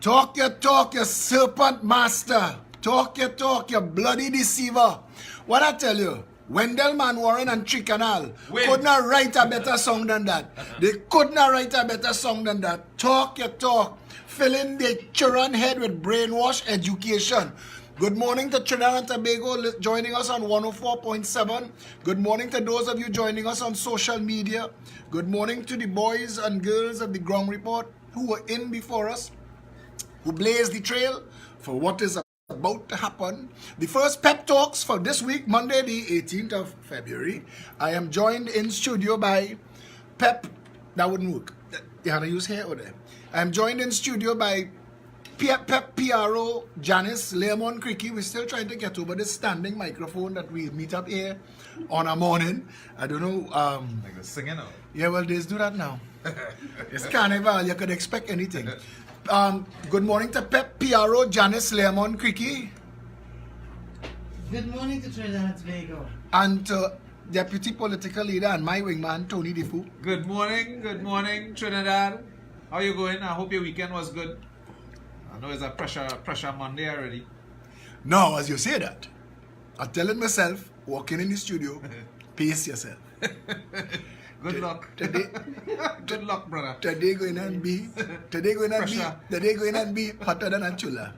Talk, you serpent master. Talk, you bloody deceiver. What I tell you, Wendell Warren and Tricanal could not write a better song than that. They could not write a better song than that. Talk, filling the children head with brainwash education. Good morning to Trinidad and Tobago joining us on 104.7. Good morning to those of you joining us on social media. Good morning to the boys and girls of the Ground Report who were in before us, who blazed the trail for what is about to happen. The first pep talks for this week, Monday the 18th of February. I am joined in studio by PEP. That wouldn't work. You had to use hair or there. I am joined in studio by PEP PRO Janice Lemon Cricky. We're still trying to get over this standing microphone that we meet up here on a morning. I don't know. Like the singing now. Yeah, well, they do that now. It's carnival. You could expect anything. Good morning to PEP PRO Janice Lemon Cricky. Good morning to Trinidad and Tobago. And to Deputy Political Leader and my wingman, Tony Defoe. Good morning, Trinidad. How you going? I hope your weekend was good. I know it's a pressure Monday already. Now, as you say that, I'm telling myself, walking in the studio, pace yourself. Good luck. Today, Good luck, brother. Today going to be hotter than a chula.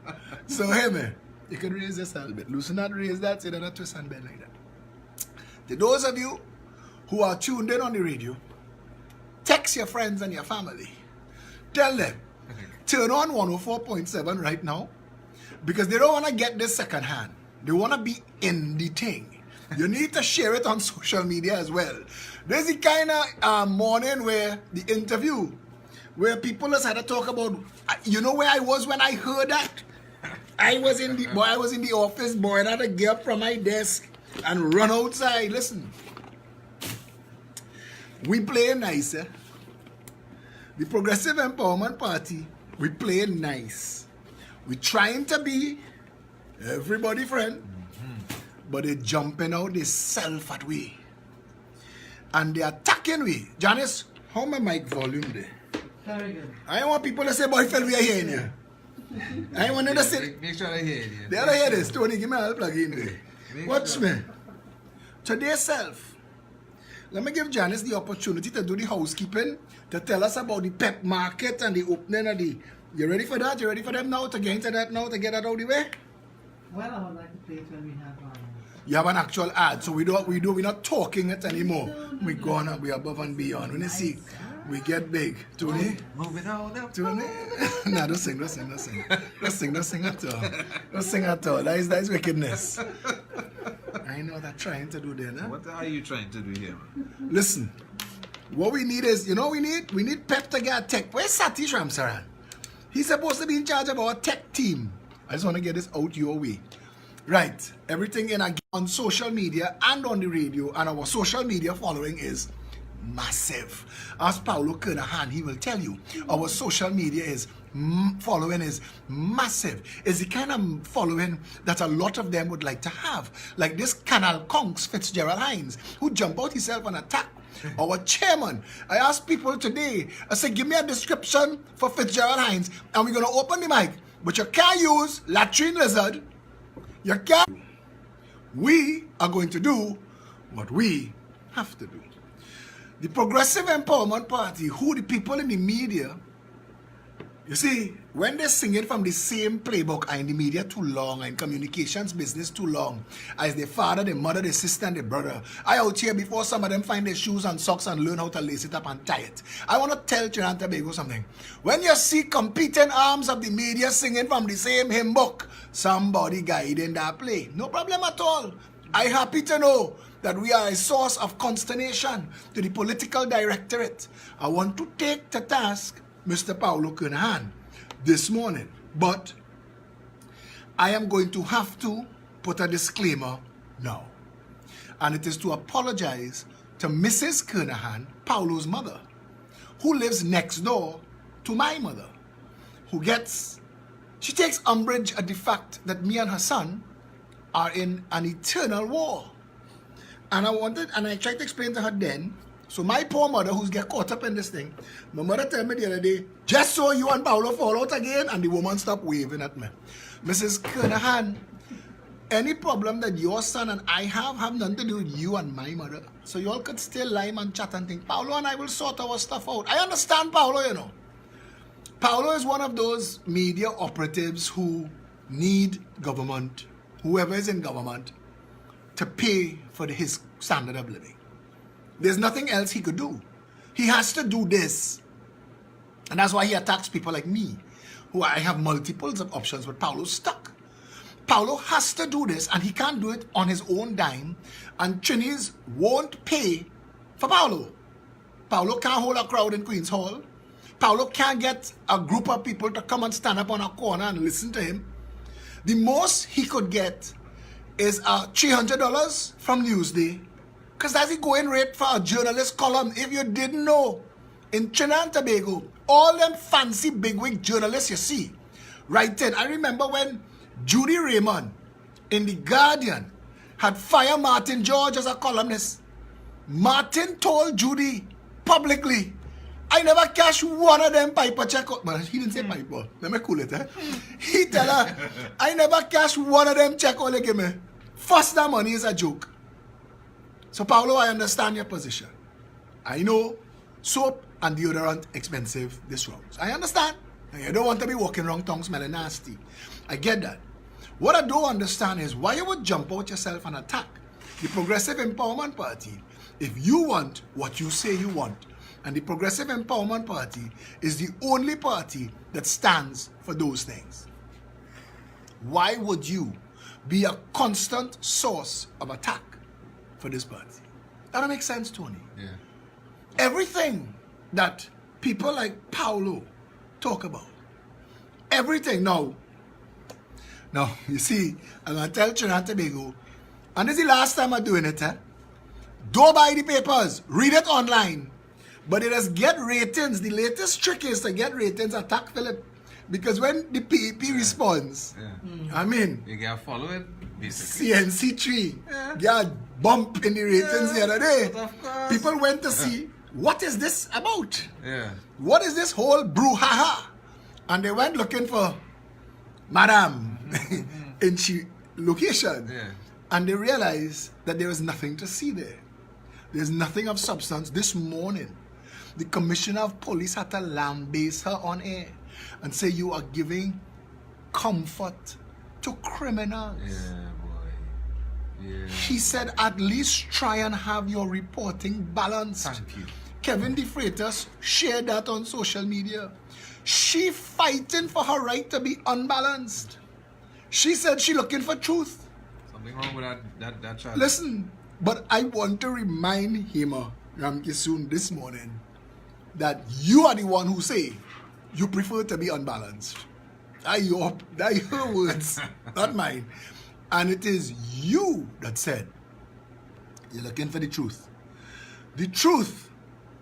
So hey man, you can raise this a little bit. Loosen that, raise that, say that, twist and bend like that. To those of you who are tuned in on the radio, text your friends and your family. Tell them, turn on 104.7 right now, because they don't want to get this second hand. They want to be in the thing. You need to share it on social media as well. There's the kind of morning where the interview, where people just had to talk about, you know where I was when I heard that? I was in the office, boy, and I had to get up from my desk and run outside. Listen, we play nice, eh? The Progressive Empowerment Party, we play nice. We trying to be everybody friend, but they jumping out, they self at we. And they attacking we. Janice, how my mic volume there? Very good. I don't want people to say, boy, fell we are hearing you. I want them to say, Make sure I hear you. they ought to hear this. Tony, give me a plug in there. Watch me. Today self, let me give Janice the opportunity to do the housekeeping, to tell us about the PEP market and the opening of the... You ready for that? You ready for them now to get into that now, to get that out of the way? Well, I would like to play it when we have You have an actual ad, so we're not talking it anymore. We're gonna be above and beyond. When you see, we get big. Tony? Moving on up. Tony? Nah, don't sing at all. Don't sing at all. That is wickedness. I know what I'm trying to do there, nah? What are you trying to do here, man? Listen, what we need is, you know we need PEP to get a tech. Where's Satish Ramsaran? He's supposed to be in charge of our tech team. I just want to get this out your way. Right, everything on social media and on the radio, and our social media following is massive. As Paulo Kernahan, he will tell you, our social media following is massive. It's the kind of following that a lot of them would like to have. Like this Canal Conks Fitzgerald Hines, who jumped out himself and attacked our chairman. I asked people today, I said, give me a description for Fitzgerald Hines, and we're going to open the mic. But you can't use latrine lizard. You can't. We are going to do what we have to do. The Progressive Empowerment Party, who the people in the media, you see, when they're singing from the same playbook, are in the media too long, and communications business too long, as their father, their mother, their sister, and their brother, I out here before some of them find their shoes and socks and learn how to lace it up and tie it. I want to tell Trinidad and Tobago something. When you see competing arms of the media singing from the same hymn book, somebody guiding that play. No problem at all. I'm happy to know that we are a source of consternation to the political directorate. I want to take to task Mr. Paulo Kernahan this morning, but I am going to have to put a disclaimer now, and it is to apologize to Mrs. Kernahan, Paulo's mother, who lives next door to my mother, she takes umbrage at the fact that me and her son are in an eternal war. And I tried to explain to her then, So my poor mother, who's get caught up in this thing, my mother told me the other day, just so you and Paolo fall out again, and the woman stopped waving at me. Mrs. Kernahan, any problem that your son and I have nothing to do with you and my mother. So you all could still lie and chat and think, Paolo and I will sort our stuff out. I understand Paolo, you know. Paolo is one of those media operatives who need government, whoever is in government, to pay for his standard of living. There's nothing else he could do. He has to do this. And that's why he attacks people like me, who I have multiples of options, but Paolo's stuck. Paolo has to do this, and he can't do it on his own dime, and Trinis won't pay for Paolo. Paolo can't hold a crowd in Queen's Hall. Paolo can't get a group of people to come and stand up on a corner and listen to him. The most he could get is $300 from Newsday, because that's the going rate for a journalist column. If you didn't know, in Trinidad and Tobago, all them fancy bigwig journalists you see, writing. I remember when Judy Raymond in The Guardian had fired Martin George as a columnist. Martin told Judy publicly, I never cash one of them Piper check out. Man, he didn't say Piper. Let me cool it, eh? He tell her, I never cash one of them check out they give me. First, that money is a joke. So, Paolo, I understand your position. I know soap and deodorant expensive this rounds. I understand. You don't want to be walking around tongue smelling nasty. I get that. What I don't understand is why you would jump out yourself and attack the Progressive Empowerment Party if you want what you say you want. And the Progressive Empowerment Party is the only party that stands for those things. Why would you be a constant source of attack for this party? That don't make sense, Tony. Yeah. Everything that people like Paolo talk about, everything. Now, you see, I'm going to tell Trinidad and Tobago, and this is the last time I'm doing it, don't buy the papers, read it online. But it has get ratings. The latest trick is to get ratings, attack Philip. Because when the PEP responds, I mean, You get following, basically. CNC3 got a bump in the ratings the other day. Of course. People went to see, what is this about? Yeah. What is this whole brouhaha? And they went looking for Madam in she location. Yeah. And they realized that there is nothing to see there. There's nothing of substance. This morning, the commissioner of police had to lambaste her on air and say you are giving comfort to criminals. Yeah, boy. Yeah. He said at least try and have your reporting balanced. Thank you. Kevin De Freitas shared that on social media. She fighting for her right to be unbalanced. She said she looking for truth. Something wrong with that child. Listen, but I want to remind him, Ramkisoon, this morning, that you are the one who say you prefer to be unbalanced. That your words, not mine. And it is you that said you're looking for the truth. The truth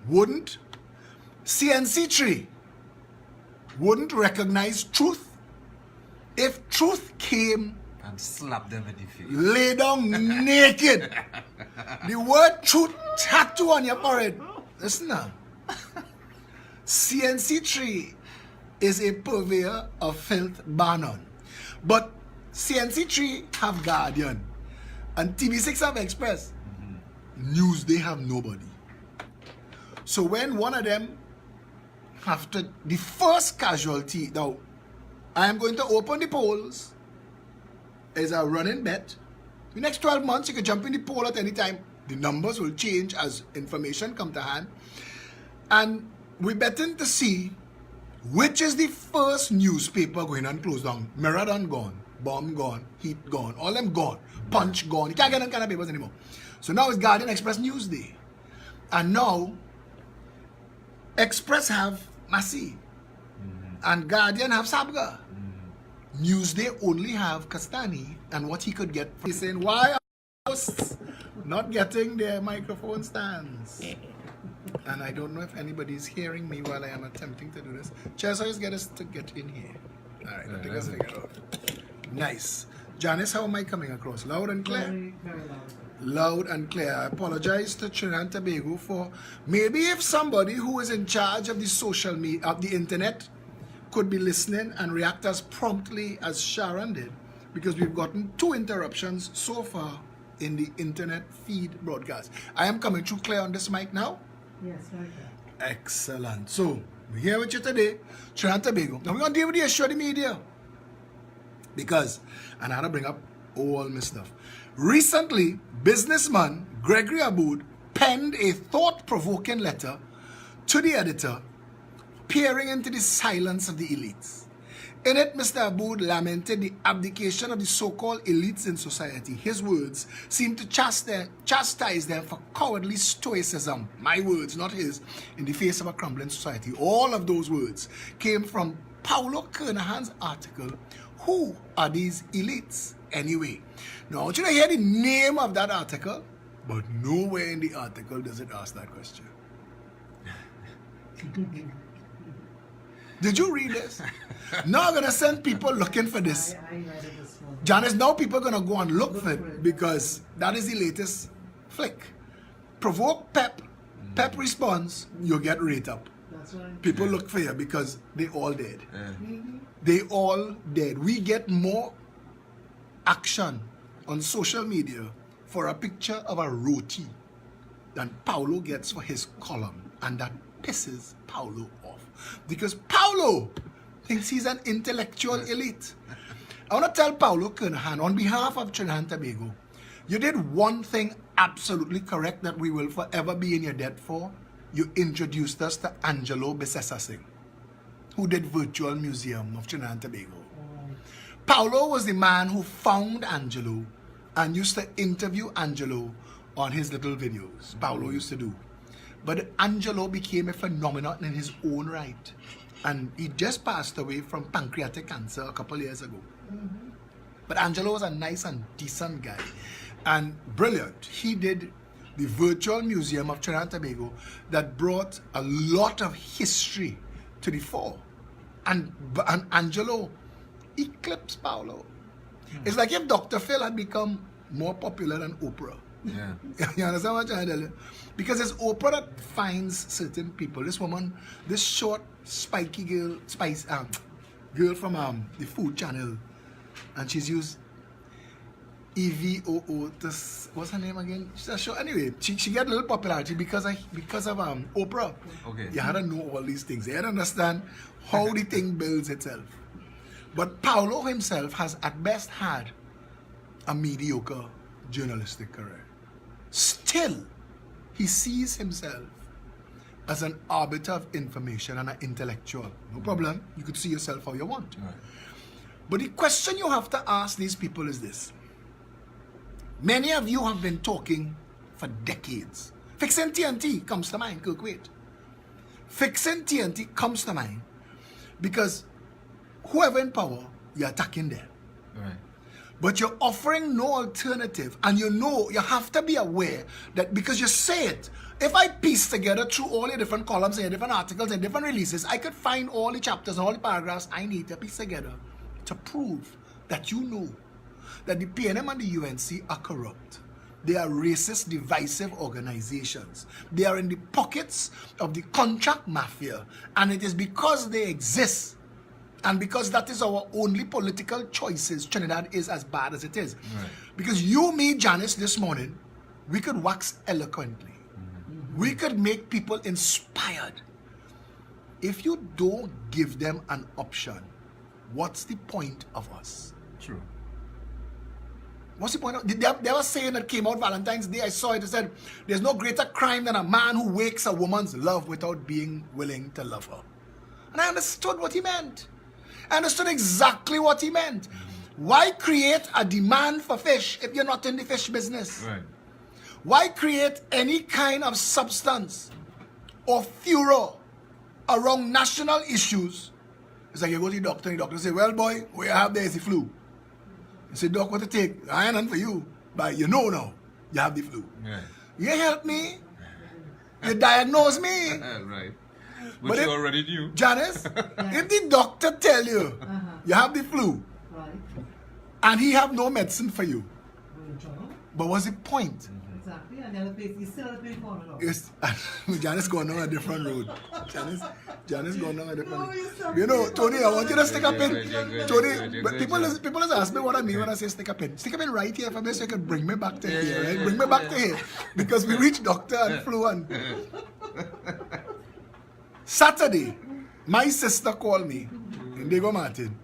wouldn't, CNC3 wouldn't recognize truth if truth came And slap them in the face. lay down naked. The word truth tattoo on your forehead. Listen now. CNC3 is a purveyor of filth Bannon. But CNC3 have Guardian. And TV6 have Express. News, they have nobody. So when one of them have to, the first casualty, now, I am going to open the polls as a running bet. The next 12 months, you can jump in the poll at any time. The numbers will change as information come to hand. And we're betting to see which is the first newspaper going and close down. Mirror done gone, Bomb gone, Heat gone, all them gone, Punch gone. You can't get them kind of papers anymore. So now it's Guardian, Express, Newsday. And now, Express have Massey. And Guardian have Sabga. Newsday only have Castani and what he could get. He's saying, why are hosts not getting their microphone stands? And I don't know if anybody's hearing me while I am attempting to do this. Chess, always get us to get in here. All right, I'll take us figure out. Nice. Janice, how am I coming across? Loud and clear? Very, very loud. Loud and clear. I apologize to Trinidad and Tobago for maybe if somebody who is in charge of the social media, of the internet, could be listening and react as promptly as Sharon did, because we've gotten 2 interruptions so far in the internet feed broadcast. I am coming through clear on this mic now. Yes, very good. Excellent. So, we're here with you today, Trinidad and Tobago. Now, we're going to deal with the issue of the media. Because, and I had to bring up all my stuff. Recently, businessman Gregory Aboud penned a thought-provoking letter to the editor, peering into the silence of the elites. In it, Mr. Aboud lamented the abdication of the so-called elites in society. His words seemed to chastise them for cowardly stoicism. My words, not his, in the face of a crumbling society. All of those words came from Paulo Kernahan's article, Who Are These Elites Anyway? Now, I want you to hear the name of that article, but nowhere in the article does it ask that question. Did you read this? Now I'm going to send people looking for this. I read it this morning. Janice, now people are going to go and look for it because that is the latest flick. Provoke PEP. PEP responds, you get rate up. That's right. People look for you because they all dead. They all dead. We get more action on social media for a picture of a roti than Paulo gets for his column. And that pisses Paulo off. Because Paulo thinks he's an intellectual elite. I want to tell Paulo Kernahan, on behalf of Trinidad and Tobago, you did one thing absolutely correct that we will forever be in your debt for. You introduced us to Angelo Besessa Singh, who did Virtual Museum of Trinidad and Tobago. Paulo was the man who found Angelo and used to interview Angelo on his little videos. Paulo used to do. But Angelo became a phenomenon in his own right. And he just passed away from pancreatic cancer a couple years ago. But Angelo was a nice and decent guy. And brilliant. He did the Virtual Museum of Trinidad and Tobago that brought a lot of history to the fore. And Angelo eclipsed Paulo. It's like if Dr. Phil had become more popular than Oprah. Yeah. You understand what I'm trying to tell you? Because it's Oprah that finds certain people. This woman, this short, spiky girl, girl from the Food Channel, and she's used EVOO to, what's her name again? She's a show. Anyway, she got a little popularity because of Oprah. Okay. You had to know all these things. You had to understand how the thing builds itself. But Paulo himself has at best had a mediocre journalistic career. Still, he sees himself as an arbiter of information and an intellectual. No problem. You could see yourself how you want. Right. But the question you have to ask these people is this. Many of you have been talking for decades. Fixing TNT comes to mind, Kirkwaite. Fixing TNT comes to mind because whoever in power, you're attacking them. Right. But you're offering no alternative. And you know, you have to be aware that because you say it, if I piece together through all your different columns and your different articles and different releases, I could find all the chapters and all the paragraphs I need to piece together to prove that you know that the PNM and the UNC are corrupt. They are racist, divisive organizations. They are in the pockets of the contract mafia. And it is because they exist and because that is our only political choices, Trinidad is as bad as it is. Right. Because you, me, Janice, this morning, we could wax eloquently. We could make people inspired. If you don't give them an option, what's the point of us? True. What's the point of... There was a saying that came out Valentine's Day. I saw it. It said, there's no greater crime than a man who wakes a woman's love without being willing to love her. And I understood what he meant. I understood exactly what he meant. Why create a demand for fish if you're not in the fish business? Right. Why create any kind of substance or furor around national issues? It's like you go to the doctor and the doctor say, well boy, what you have there is the flu. You say, doc, what to take? I ain't none for you. But you know now, you have the flu. Right. You help me. You diagnose me. Right. But Which if- you already knew. Janice, if the doctor tell you you have the flu Right. and he have no medicine for you, But what's the point? Exactly, and the other place, you still have to pay $400. Yes, Janice going down a different road. Janice going down a different road. No, you're so You know, cute. Tony, I want you to stick a pin. Good, Tony, but good, people good. people ask me what I mean when I say stick a pin. Stick a pin right here for me so you can bring me back to here, right? Bring me back to here. Because we reached doctor and flew on. Saturday, my sister called me in Diego Martin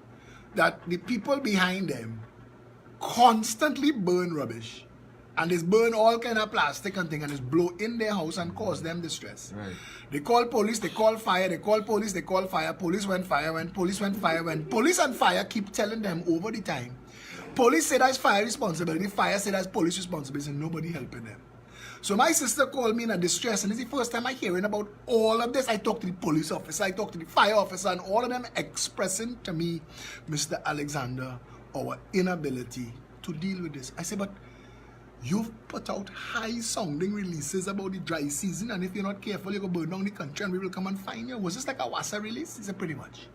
that the people behind them constantly burn rubbish. And it's burn all kind of plastic and thing and it's blow in their house and cause them distress. Right. They call police, they call fire, they call police, they call fire. Police went, fire went, police went, fire went. Police and fire keep telling them over the time. Police say that's fire responsibility, fire say that's police responsibility, and nobody helping them. So my sister called me in a distress, and it's the first time I'm hearing about all of this. I talked to the police officer, I talked to the fire officer, and all of them expressing to me, Mr. Alexander, our inability to deal with this. I said, but you've put out high-sounding releases about the dry season, and if you're not careful, you're going to burn down the country and we will come and find you. Was this like a WASA release? He said, pretty much.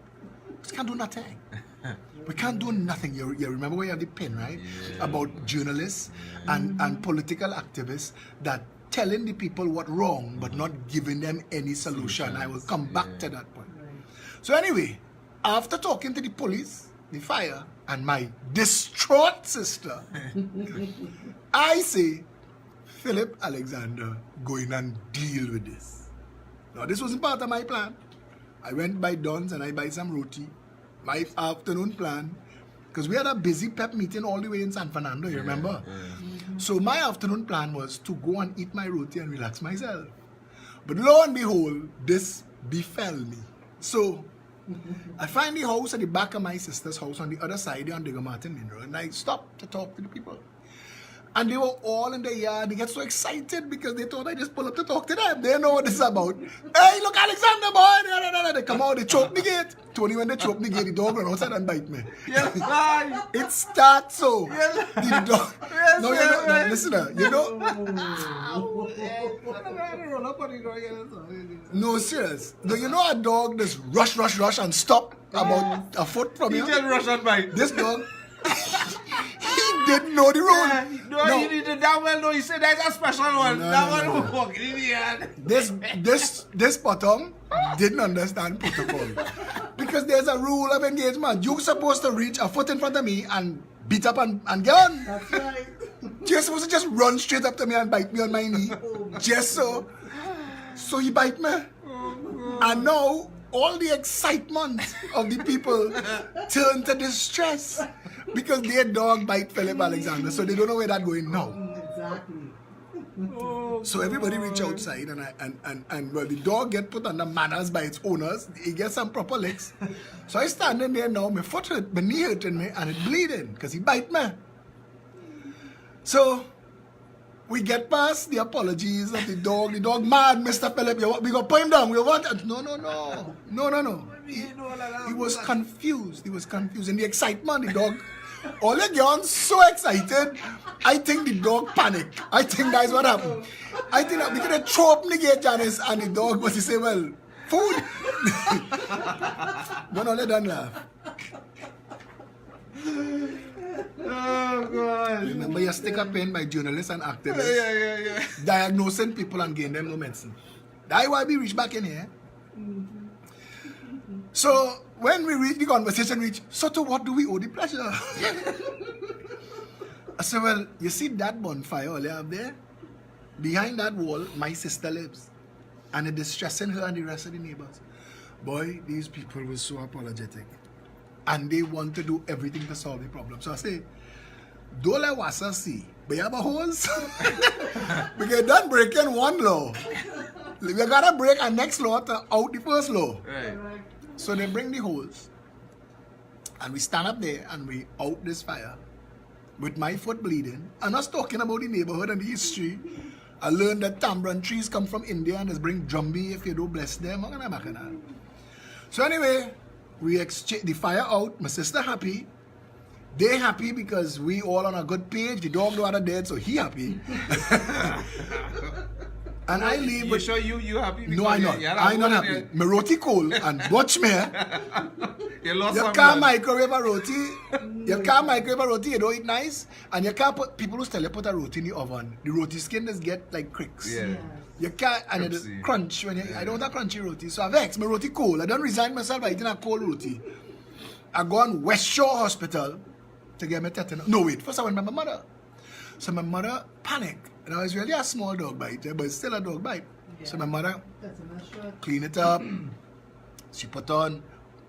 We just can't do nothing. We can't do nothing. You remember where you have the pin, right? Yeah. About journalists and political activists that telling the people what wrong, but not giving them any solution. I will come back to that point. So anyway, after talking to the police, the fire, and my distraught sister, I say, Philip Alexander, go in and deal with this. Now, this wasn't part of my plan. I went by Don's and I buy some roti. My afternoon plan, because we had a busy PEP meeting all the way in San Fernando, you remember? So my afternoon plan was to go and eat my roti and relax myself. But lo and behold, this befell me. So I find the house at the back of my sister's house on the other side on Diego Martin Main Road, and I stopped to talk to the people. And they were all in the yard. They get so excited because they thought I just pull up to talk to them. They know what this is about. Hey, look, Alexander, boy! They come out, they choke the gate. Tony, when they choke the gate, the dog run outside and bite me. Yes, lie. It starts so. Yes. The dog. Yes, No, you know, no, listen, you know. No, serious. No, you know a dog just rush and stop about a foot from He you? just rush and bite. This dog, he didn't know the rule. Yeah, no, you need to damn well know. He said that's a special one. No, that no, one no, was no. walking in the yard. This bottom didn't understand protocol. Because there's a rule of engagement. You're supposed to reach a foot in front of me and beat up and get on. That's right. You're supposed to just run straight up to me and bite me on my knee. Just so. So he bite me. And now all the excitement of the people turn to distress. Because their dog bite Philip Alexander. So they don't know where that's going now. Exactly. So everybody reach outside and well, the dog get put under manners by its owners. He gets some proper licks. So I standing there now, my foot hurt, my knee hurting me, and it bleeding because he bite me. So we get past the apologies of the dog. The dog mad, Mr. Philip. We go put him down. We want no. He was confused. In the excitement, the dog. All the girls so excited. I think the dog panicked. I think that's what happened. I think that because they throw up the gate, Janice, and the dog was to say, well, food. Don't let them laugh. Oh, God. Remember, you stick a pen by journalists and activists. Yeah. Diagnosing people and giving them no medicine. That's why we reach back in here. So when we reach the conversation, so to what do we owe the pleasure? I said, well, you see that bonfire all you have there? Behind that wall, my sister lives. And it's distressing her and the rest of the neighbors. Boy, these people were so apologetic. And they want to do everything to solve the problem. So I say, don't let Wassa see. But you have a holes. We get done breaking one law. We gotta break our next law to out the first law. Right. So they bring the holes. And we stand up there and we out this fire. With my foot bleeding. And us talking about the neighborhood and the history. I learned that tamarind trees come from India and just bring drumby if you don't bless them. So anyway, we exchange the fire out. My sister happy. They happy because we all on a good page. The dog no other dead, so he happy. And I leave You with... sure you happy? No, I'm not. I'm not happy. My roti cold and watch me. You lost You some can't blood. microwave a roti. You can't microwave a roti, you don't eat nice. And you can't put, people who tell you put a roti in the oven, the roti skin just get like cricks. Yeah. You can't, and it Crispy. crunch when you, I don't want a crunchy roti. So I vex, my roti cold. I don't resign myself by eating a cold roti. I go on West Shore Hospital to get my tetanus. No, wait, first I went by my mother. So my mother panicked. And I was really a small dog bite, but it's still a dog bite. Yeah. So my mother That's a nice shot. clean it up. She put on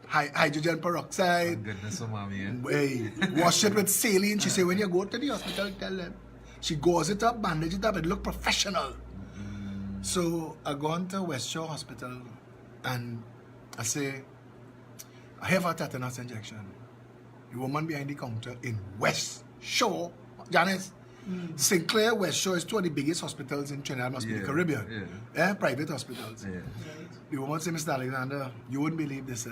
hydrogen peroxide. Thank goodness for mommy, eh? Hey, wash it with saline. She said, when you go to the hospital, tell them. She gauze it up, bandage it up, it look professional. So I gone to West Shore Hospital and I say, I have a tetanus injection. The woman behind the counter in West Shore, Janice, Sinclair West Shore is two of the biggest hospitals in Trinidad, must be the Yeah, Caribbean. yeah. Private hospitals. Yeah. Right. The woman said, Mr. Alexander, you wouldn't believe this, eh?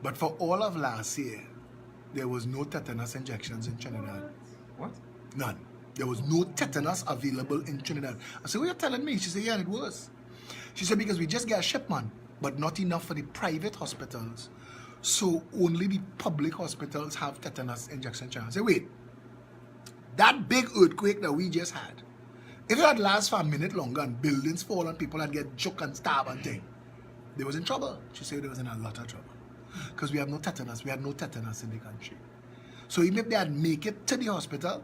But for all of last year, there was no tetanus injections in Trinidad. What? None. There was no tetanus available in Trinidad. I said, what are you telling me? She said, yeah, and it was. She said, because we just got a shipment, but not enough for the private hospitals. So only the public hospitals have tetanus injection chance. I said, wait, that big earthquake that we just had, if it had last for a minute longer and buildings fall and people had get shook and stabbed and thing, they was in trouble. She said they was in a lot of trouble. Because we have no tetanus. We had no tetanus in the country. So even if they had make it to the hospital,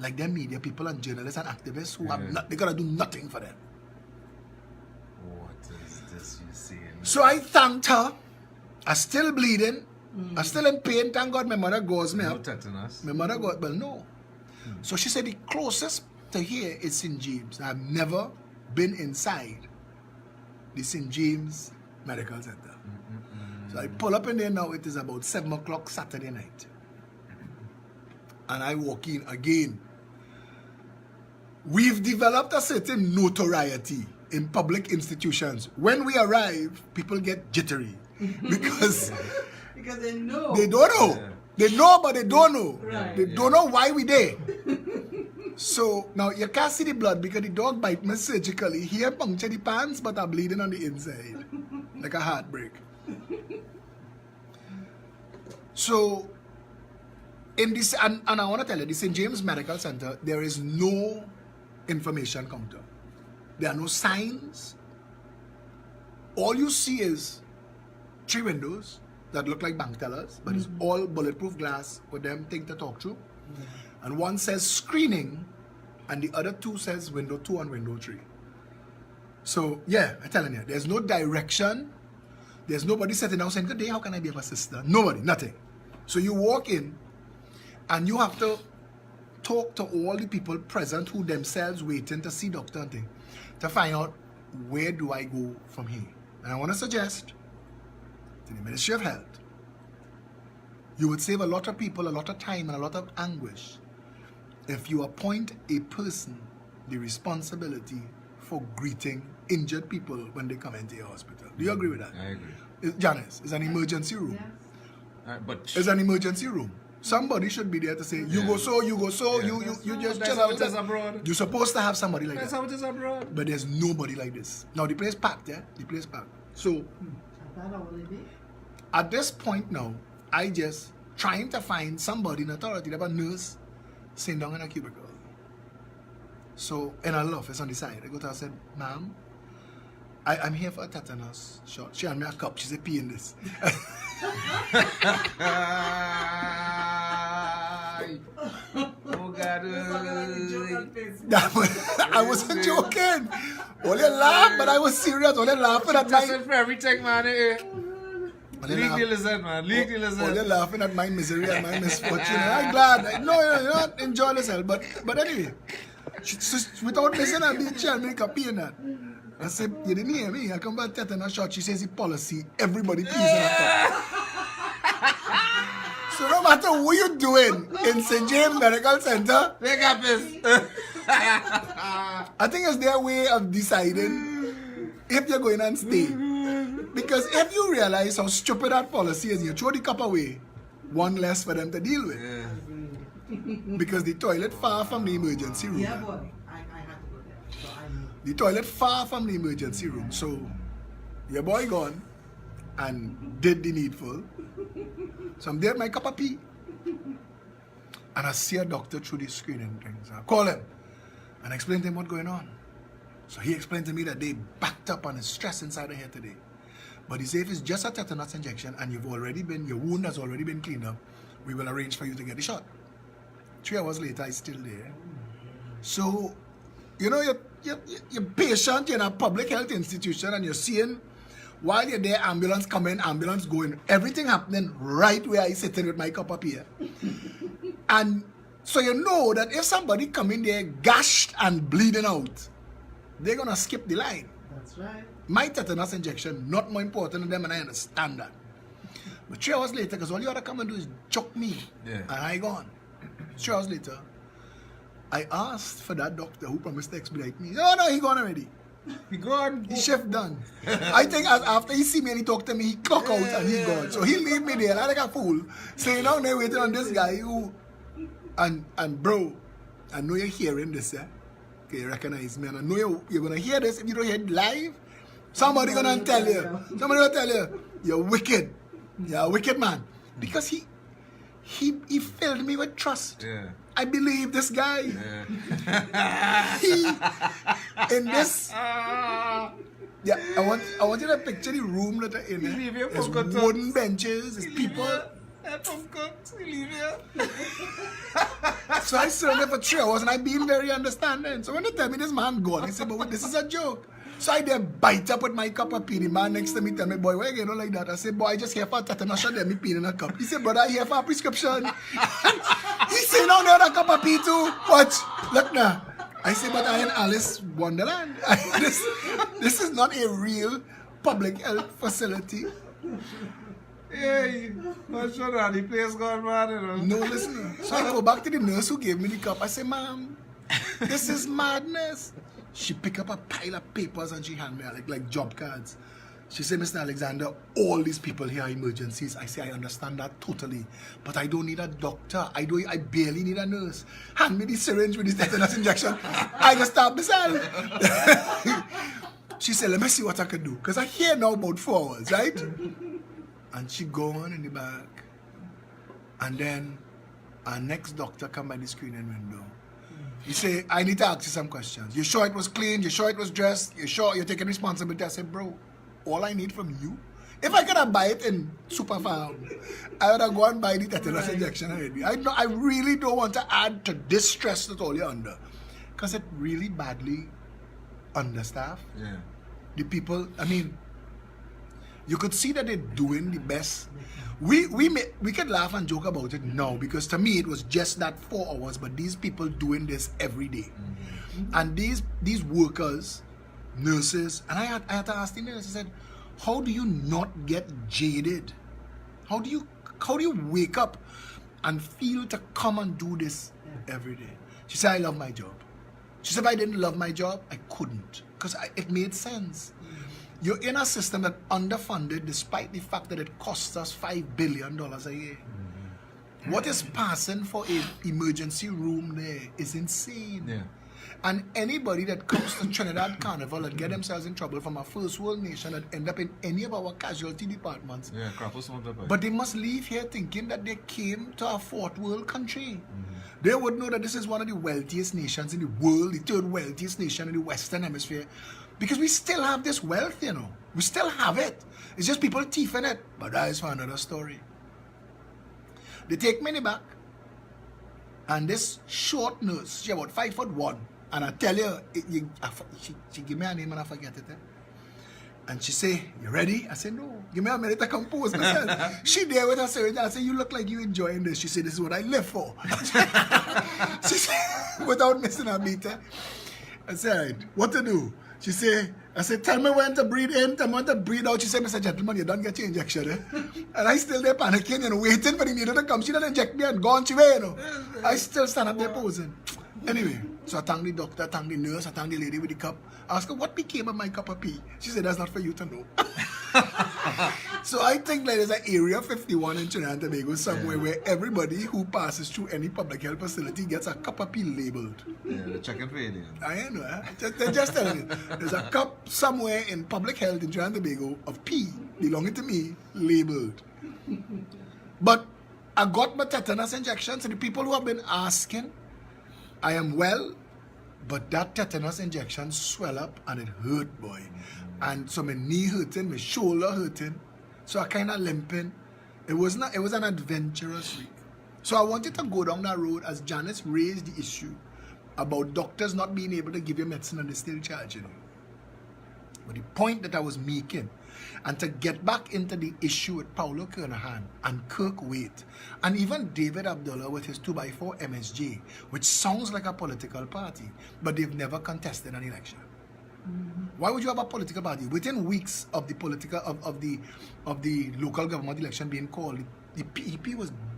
like them media people and journalists and activists who have not, they gotta do nothing for them. What is this you see? So I thanked her. I'm still bleeding. I'm still in pain. Thank God my mother gauze me No up. tetanus. My mother got, well, no. So she said the closest to here is St. James. I've never been inside the St. James Medical Center. So I pull up in there now. It is about 7 o'clock Saturday night. And I walk in again. We've developed a certain notoriety in public institutions. When we arrive, people get jittery because Because they know. they don't know. Yeah. They know, but they don't know. Right. They don't know why we there. So now you can't see the blood because the dog bite me surgically. Here puncture the pants, but I'm bleeding on the inside. Like a heartbreak. So in this, and I want to tell you, the St. James Medical Center, there is no information counter. There are no signs. All you see is 3 windows that look like bank tellers, but it's all bulletproof glass with them thing to talk to. And one says screening, and the other 2 says window 2 and window 3. So yeah, I'm telling you, there's no direction. There's nobody sitting down saying, good day, how can I be of assistance? Nobody, nothing. So you walk in, and you have to talk to all the people present who themselves waiting to see doctor and thing, to find out where do I go from here. And I want to suggest to the Ministry of Health, you would save a lot of people a lot of time and a lot of anguish if you appoint a person the responsibility for greeting injured people when they come into your hospital. Do you agree with that? I agree. Janice, it's an emergency room. Yes. But It's an emergency room. Somebody should be there to say, you go so, you go so, Yeah. you just That's chill how out. it is abroad. You're supposed to have somebody like That's that. how it is abroad. But there's nobody like this. Now the place packed, yeah? The place packed. So I thought I would be. at this point now, I just trying to find somebody in authority, that a nurse sitting down in a cubicle. So in her office on the side, I go to her and said, ma'am, I'm here for a tetanus shot. She hand me a cup. She said, pee in this. Oh God. I wasn't joking. Only laugh, but I was serious. Only laughing at Just my. for everything, man. Eh? Only League laugh- the lizard, man. League the Only lizard. laughing at my misery and my misfortune. I'm glad. No, you're not enjoying yourself. But anyway, without listening, I be chill, make a pee in that. I said, you didn't hear me. I come back tetanus shot. She says the policy. Everybody pees in that cup. So no matter what you're doing in St. James Medical Center, Make up this. I think it's their way of deciding if you're going and stay. Because if you realize how stupid that policy is, you throw the cup away, one less for them to deal with. Yeah. Because the toilet far from the emergency room. Yeah, boy. I had to go there. So I knew. The toilet far from the emergency room. So your boy gone and did the needful. So I'm there with my cup of tea. And I see a doctor through the screening things. I call him and explain to him what's going on. So he explained to me that they backed up on his stress inside the head today. But he said if it's just a tetanus injection and your wound has already been cleaned up, we will arrange for you to get the shot. 3 hours later, he's still there. So, you know, you're patient in a public health institution and you're seeing while you're there, ambulance coming, ambulance going, everything happening right where I sitting with my cup of tea. And so you know that if somebody come in there gashed and bleeding out, they're going to skip the line. That's right. My tetanus injection, not more important than them, and I understand that. But 3 hours later, because all you ought to come and do is choke me, and I gone. 3 hours later, I asked for that doctor who promised to expedite me. Oh no, he gone already. He gone. The shift done. I think after he see me and he talk to me, he clock out and he gone. So he leave me there like a fool, saying down there waiting on this guy who, and bro, I know you're hearing this, eh? Okay, you recognize me, and I know you're gonna hear this. If you don't hear it live, somebody gonna tell you. Somebody gonna tell you, you're wicked. You're a wicked man. Because he filled me with trust. Yeah. I believe this guy. Yeah. He in this. Yeah, I want you to picture the room that they're in. He leave you There's for good wooden times. benches, there's people. So I stood there for 3 hours and I been very understanding. So when they tell me this man gone, I said, but wait, this is a joke. So I there bite up with my cup of tea. The man next to me tell me, boy, why you know like that? I said, boy, I just here for tetanus shot, me pee in a cup. He said, brother, I here for a prescription. He said, no, no, a cup of tea too. Watch, look now. I said, but I in Alice Wonderland. This is not a real public health facility. Hey, not sure that the place gone mad, you know. No, listen. So I go back to the nurse who gave me the cup. I say, ma'am, this is madness. She pick up a pile of papers and she hand me like job cards. She said, Mr. Alexander, all these people here are emergencies. I say, I understand that totally. But I don't need a doctor. I barely need a nurse. Hand me the syringe with this tetanus injection. I just stop myself. She said, let me see what I can do. Because I hear now about 4 hours, right? And she go on in the back. And then our next doctor come by the screening window. He say, I need to ask you some questions. You sure it was clean? You sure it was dressed? You sure you're taking responsibility? I said, bro, all I need from you, if I could have buy it in Super Farm, I would have gone and buy the tetanus injection already. I really don't want to add to this stress that all you're under. Because it really badly understaffed. Yeah. The people, I mean, you could see that they're doing the best. We could laugh and joke about it now because to me it was just that 4 hours, but these people doing this every day. And these workers, nurses, and I had to ask the nurse, I said, how do you not get jaded? How do you wake up and feel to come and do this every day? She said, I love my job. She said, if I didn't love my job, I couldn't. Because it made sense. You're in a system that underfunded despite the fact that it costs us $5 billion a year. What is passing for an emergency room there is insane. Yeah. And anybody that comes to Trinidad Carnival and get themselves in trouble from a first world nation that end up in any of our casualty departments. Yeah, crap was not that. But they must leave here thinking that they came to a fourth world country. They would know that this is one of the wealthiest nations in the world, the third wealthiest nation in the Western Hemisphere. Because we still have this wealth, you know. We still have it. It's just people thieving it. But that is for another story. They take me in the back. And this short nurse, she about 5'1". And I tell you, she give me her name and I forget it. And she say, you ready? I said, no. Give me a minute to compose myself. She there with her syringe. I said, you look like you enjoying this. She said, this is what I live for. She said, without missing a beat. I said, what to do? She said, I said, tell me when to breathe in, tell me when to breathe out. She said, Mr. Gentleman, you don't get your injection, eh? And I still there panicking and waiting for the needle to come. She didn't inject me and gone, she way, you know. I still stand up there posing. Anyway, so I thank the doctor, I thank the nurse, I thank the lady with the cup. I asked her, what became of my cup of tea? She said, that's not for you to know. So I think like there's an Area 51 in Trinidad and Tobago somewhere where everybody who passes through any public health facility gets a cup of tea labeled. Yeah, they're checking for you. I know, they're just telling you. There's a cup somewhere in public health in Trinidad and Tobago of pee belonging to me labeled. But I got my tetanus injection. So the people who have been asking, I am well, but that tetanus injection swell up and it hurt, boy. And so my knee hurting, my shoulder hurting. So I kind of limping. It was an adventurous week. So I wanted to go down that road as Janice raised the issue about doctors not being able to give you medicine and they still charging you. But the point that I was making, and to get back into the issue with Paulo Kernahan and Kirk Waite, and even David Abdullah with his 2x4 MSJ, which sounds like a political party, but they've never contested an election. Why would you have a political party? Within weeks of the local government election being called, the PEP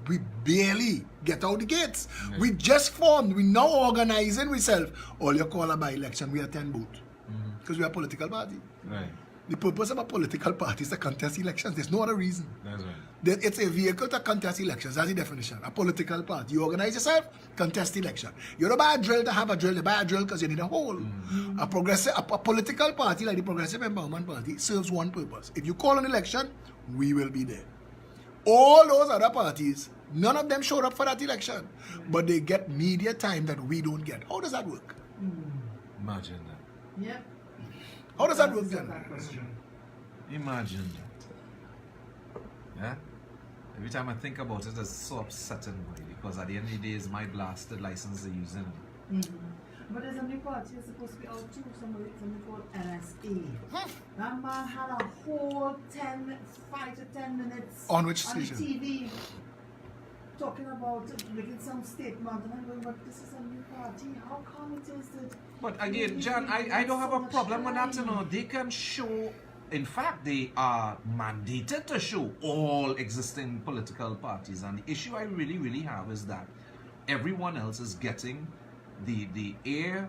we barely get out the gates. We just formed, we now organizing ourselves. All you call a by-election, we attend both. Because we are a political party. Right. The purpose of a political party is to contest elections. There's no other reason. That's right. It's a vehicle to contest elections. That's the definition. A political party. You organize yourself, contest election. You don't buy a drill to have a drill. You buy a drill because you need a hole. A political party like the Progressive Empowerment Party serves one purpose. If you call an election, we will be there. All those other parties, none of them showed up for that election. But they get media time that we don't get. How does that work? Imagine that. Yep. How does that work then? Imagine that. Yeah? Every time I think about it, it's so upsetting, boy, because at the end of the day, it's my blasted license they're using. But there's a new party that's supposed to be out too, something called NSA. That man had a whole 5 to 10 minutes On which on the station? TV talking about making some statement, and I'm going, but this is a new party. How come it is that? But again, John, I don't have a problem with that, you know. They can show, in fact, they are mandated to show all existing political parties. And the issue I really have is that everyone else is getting the air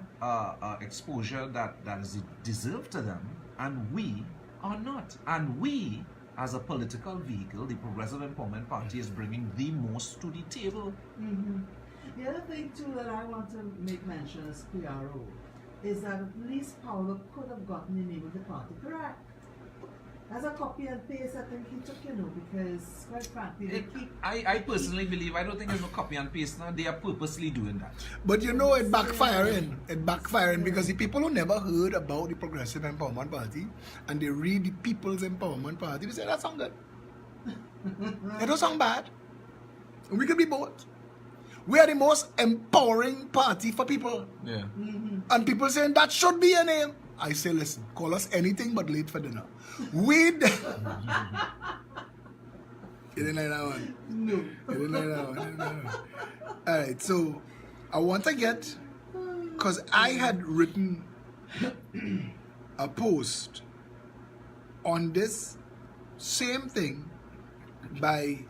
exposure that is deserved to them, and we are not. And we, as a political vehicle, the Progressive Empowerment Party is bringing the most to the table. The other thing too that I want to make mention as PRO is that at least Paulo could have gotten the name of the party correct. As a copy and paste, I think he took, because quite frankly, they keep... I personally believe, I don't think there's no copy and paste now. They are purposely doing that. But it backfiring. It backfiring because the people who never heard about the Progressive Empowerment Party and they read the People's Empowerment Party, they say that sound good. It don't sound bad. We could be both. We are the most empowering party for people. Yeah. And people saying that should be a name. I say, listen, call us anything but late for dinner. We... You didn't like that one? No. You didn't like that one? Alright, so I want to get... Because I had written a post on this same thing by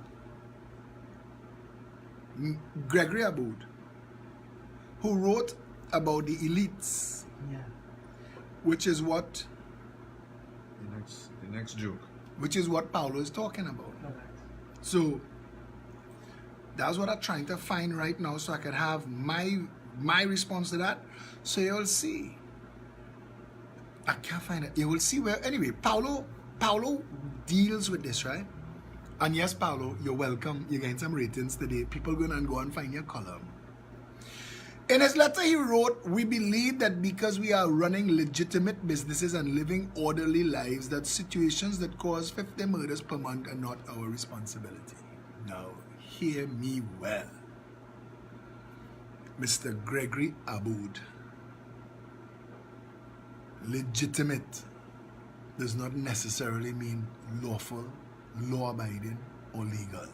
Gregory Aboud, who wrote about the elites, Yeah. which is what The next joke. which is what Paulo is talking about. Correct. So that's what I'm trying to find right now, so I can have my response to that. So you'll see. I can't find it. You will see where. Anyway, Paulo deals with this, right? And yes, Paulo, you're welcome. You're getting some ratings today. People go and find your column. In his letter, he wrote, "We believe that because we are running legitimate businesses and living orderly lives, that situations that cause 50 murders per month are not our responsibility." Now, hear me well. Mr. Gregory Aboud. Legitimate does not necessarily mean lawful, law-abiding, or legal.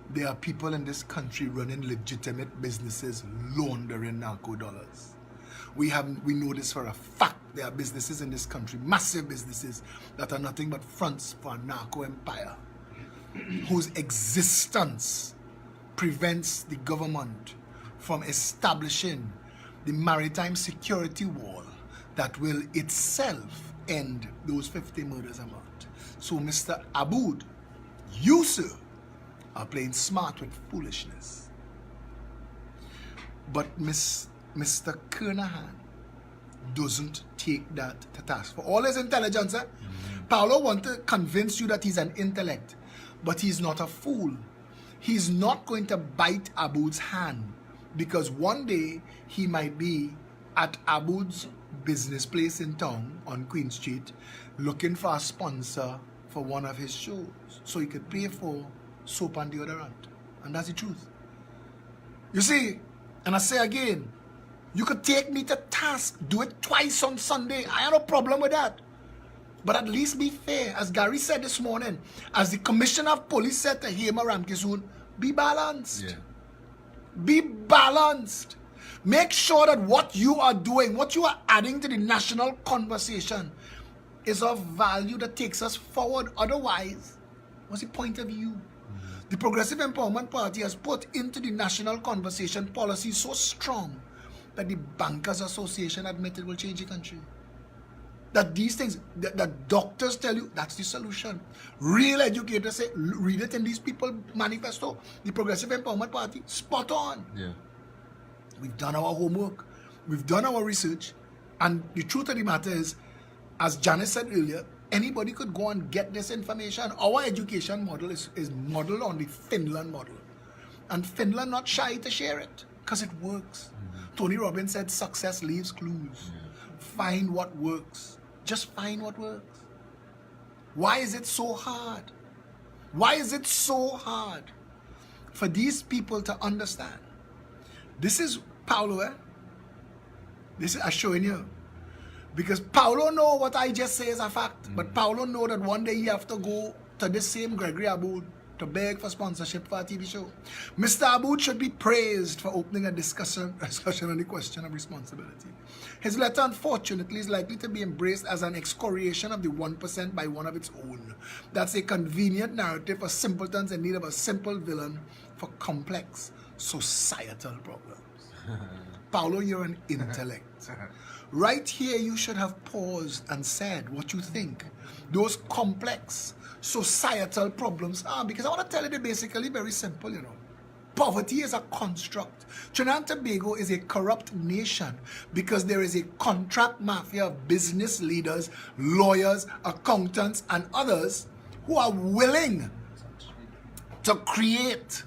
There are people in this country running legitimate businesses laundering narco dollars. We know this for a fact. There are businesses in this country, massive businesses, that are nothing but fronts for a narco empire, whose existence prevents the government from establishing the maritime security wall that will itself end those 50 murders a month. So, Mr. Aboud, you, sir, are playing smart with foolishness. But Mr. Kernahan doesn't take that to task. For all his intelligence, Paulo wants to convince you that he's an intellect, but he's not a fool. he's not going to bite Aboud's hand, because one day he might be at Aboud's business place in town on Queen Street looking for a sponsor for one of his shows so he could pay for soap and deodorant. And that's the truth. You see, and I say again, you could take me to task, do it twice on Sunday. I have no problem with that. But at least be fair. As Gary said this morning, as the Commissioner of Police said to Hema Ramkisoon, be balanced. Yeah. Be balanced. Make sure that what you are doing, what you are adding to the national conversation is of value that takes us forward. Otherwise, what's the point of you? The Progressive Empowerment Party has put into the national conversation policies so strong that the Bankers Association admitted will change the country. That these things, that doctors tell you, that's the solution. Real educators say, read it in these people manifesto. The Progressive Empowerment Party, spot on. Yeah. We've done our homework. We've done our research. And the truth of the matter is, as Janice said earlier, anybody could go and get this information. Our education model is modeled on the Finland model. And Finland not shy to share it because it works. Tony Robbins said success leaves clues. Find what works. Just find what works. Why is it so hard? Why is it so hard for these people to understand? This is Paulo, eh? This is I'm showing you. Because Paulo know what I just say is a fact. But Paulo know that one day he have to go to this same Gregory Aboud to beg for sponsorship for a TV show. Mr. Aboud should be praised for opening a discussion on the question of responsibility. His letter, unfortunately, is likely to be embraced as an excoriation of the 1% by one of its own. That's a convenient narrative for simpletons in need of a simple villain for complex societal problems. Paulo, you're an intellect. Right here, you should have paused and said what you think those complex societal problems are. Because I want to tell you they're basically very simple, you know. Poverty is a construct. Trinidad and Tobago is a corrupt nation because there is a contract mafia of business leaders, lawyers, accountants, and others who are willing to create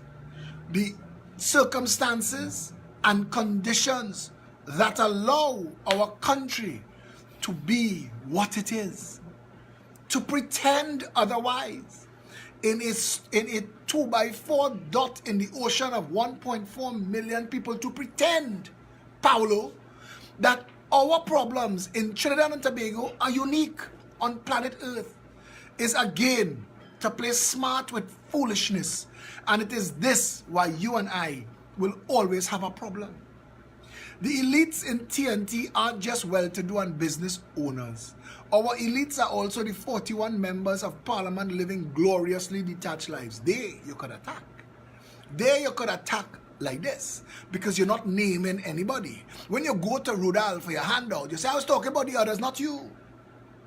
the circumstances and conditions that allow our country to be what it is, to pretend otherwise in a 2x4 dot in the ocean of 1.4 million people, to pretend, Paulo, that our problems in Trinidad and Tobago are unique on planet Earth, is again to play smart with foolishness. And it is this why you and I will always have a problem. The elites in TNT aren't just well-to-do and business owners. Our elites are also the 41 members of parliament living gloriously detached lives. They you could attack. They you could attack like this because you're not naming anybody. When you go to Rudal for your handout, you say, I was talking about the others, not you.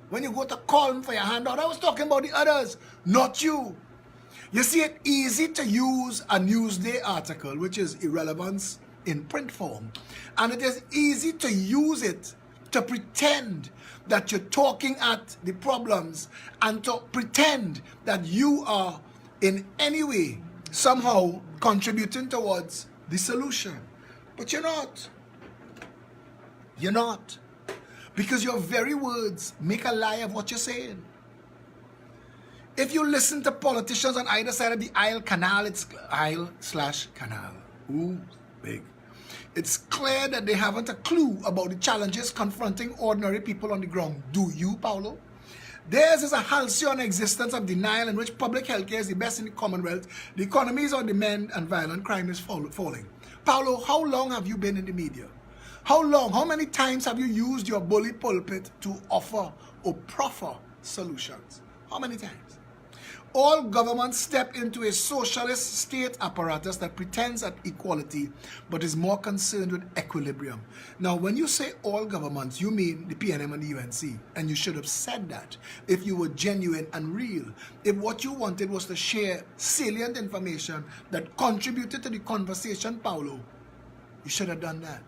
When you go to Colm for your handout, I was talking about the others, not you. You see, it's easy to use a Newsday article, which is irrelevance in print form, and it is easy to use it to pretend that you're talking at the problems and to pretend that you are in any way somehow contributing towards the solution. But you're not. You're not. Because your very words make a lie of what you're saying. If you listen to politicians on either side of the aisle/canal, it's aisle/canal. Ooh, big. It's clear that they haven't a clue about the challenges confronting ordinary people on the ground. Do you, Paulo? Theirs is a halcyon existence of denial in which public health care is the best in the Commonwealth. The economy is on the mend and violent crime is falling. Paulo, how long have you been in the media? How long, how many times have you used your bully pulpit to offer or proffer solutions? How many times? All governments step into a socialist state apparatus that pretends at equality but is more concerned with equilibrium. Now, when you say all governments, you mean the PNM and the UNC, and you should have said that if you were genuine and real. If what you wanted was to share salient information that contributed to the conversation, Paulo, you should have done that.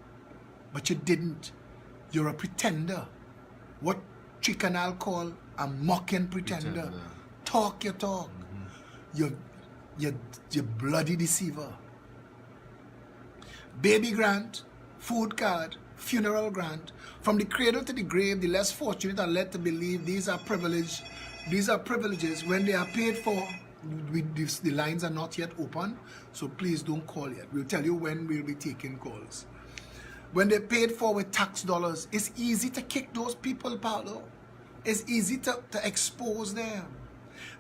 But you didn't. You're a pretender. What Tricanal call a mocking pretender. Talk your talk. You bloody deceiver. Baby grant, food card, funeral grant. From the cradle to the grave, the less fortunate are led to believe these are privileges when they are paid for. The lines are not yet open, so please don't call yet. We'll tell you when we'll be taking calls. When they're paid for with tax dollars, it's easy to kick those people, Paulo. It's easy to expose them.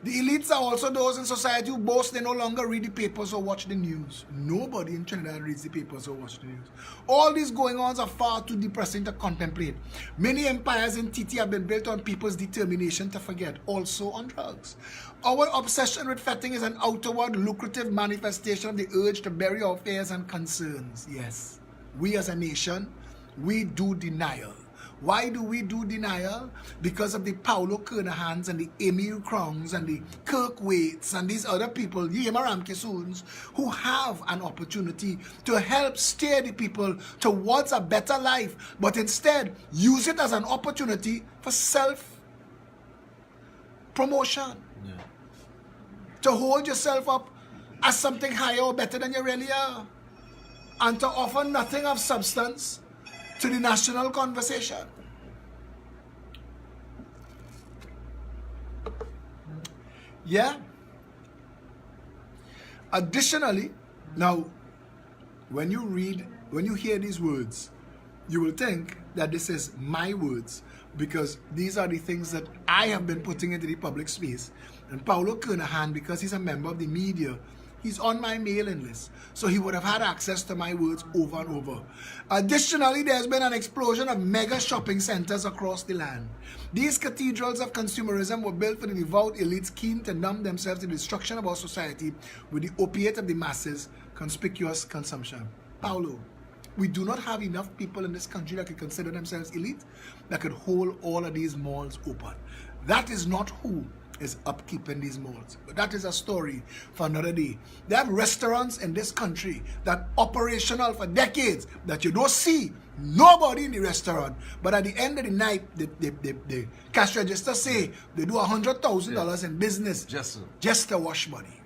The elites are also those in society who boast they no longer read the papers or watch the news. Nobody in Trinidad reads the papers or watch the news. All these going-ons are far too depressing to contemplate. Many empires in TT have been built on people's determination to forget, also on drugs. Our obsession with fetting is an outward, lucrative manifestation of the urge to bury our fears and concerns. Yes, we as a nation, we do denial. Why do we do denial? Because of the Paulo Kernahans and the Emil Krongs and the Kirk Waits and these other people, the Yemaram Kisuns, who have an opportunity to help steer the people towards a better life, but instead use it as an opportunity for self-promotion. Yeah. To hold yourself up as something higher or better than you really are. And to offer nothing of substance to the national conversation. Yeah. Additionally, now, when you hear these words, you will think that this is my words, because these are the things that I have been putting into the public space. And Paulo Kernahan, because he's a member of the media, he's on my mailing list, so he would have had access to my words over and over. Additionally, there's been an explosion of mega shopping centers across the land. These cathedrals of consumerism were built for the devout elites keen to numb themselves to the destruction of our society with the opiate of the masses, conspicuous consumption. Paulo, we do not have enough people in this country that could consider themselves elite, that could hold all of these malls open. That is not who is upkeeping these malls. But that is a story for another day. They have restaurants in this country that operational for decades that you don't see nobody in the restaurant. But at the end of the night, the cash register say they do $100,000 in business just to wash money.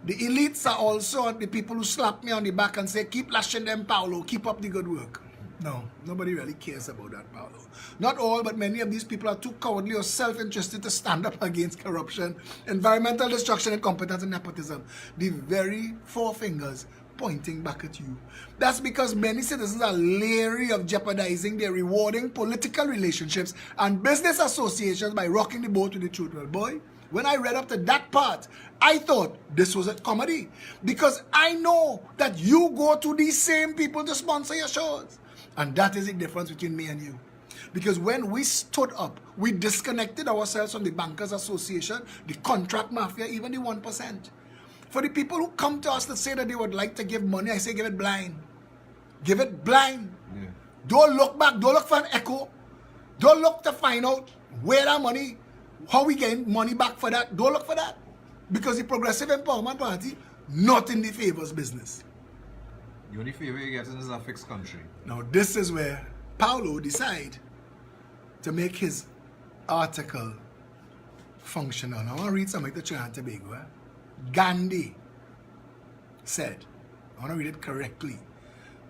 The elites are also the people who slap me on the back and say, keep lashing them, Paulo, keep up the good work. No, nobody really cares about that, Paulo. Not all, but many of these people are too cowardly or self-interested to stand up against corruption, environmental destruction, incompetence, and nepotism. The very four fingers pointing back at you. That's because many citizens are leery of jeopardizing their rewarding political relationships and business associations by rocking the boat with the truth. Well, boy, when I read up to that part, I thought this was a comedy, because I know that you go to these same people to sponsor your shows. And that is the difference between me and you. Because when we stood up, we disconnected ourselves from the Bankers Association, the contract mafia, even the 1%. For the people who come to us to say that they would like to give money, I say give it blind. Give it blind. Yeah. Don't look back. Don't look for an echo. Don't look to find out where that money, how we get money back for that. Don't look for that. Because the Progressive Empowerment Party, not in the favors business. The only favor you get is a fixed country. Now this is where Paulo decide to make his article functional. I want to read something to Trinidad and Tobago. Gandhi said, I want to read it correctly,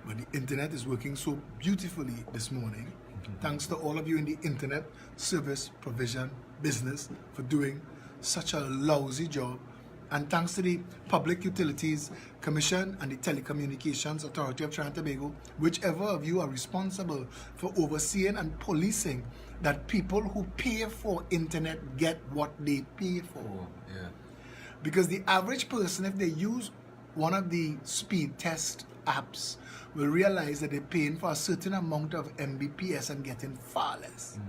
but the internet is working so beautifully this morning. Thanks to all of you in the internet service provision business for doing such a lousy job. And thanks to the Public Utilities Commission and the Telecommunications Authority of Trinidad and Tobago, whichever of you are responsible for overseeing and policing that people who pay for internet get what they pay for. Yeah. Because the average person, if they use one of the speed test apps, will realize that they're paying for a certain amount of Mbps and getting far less.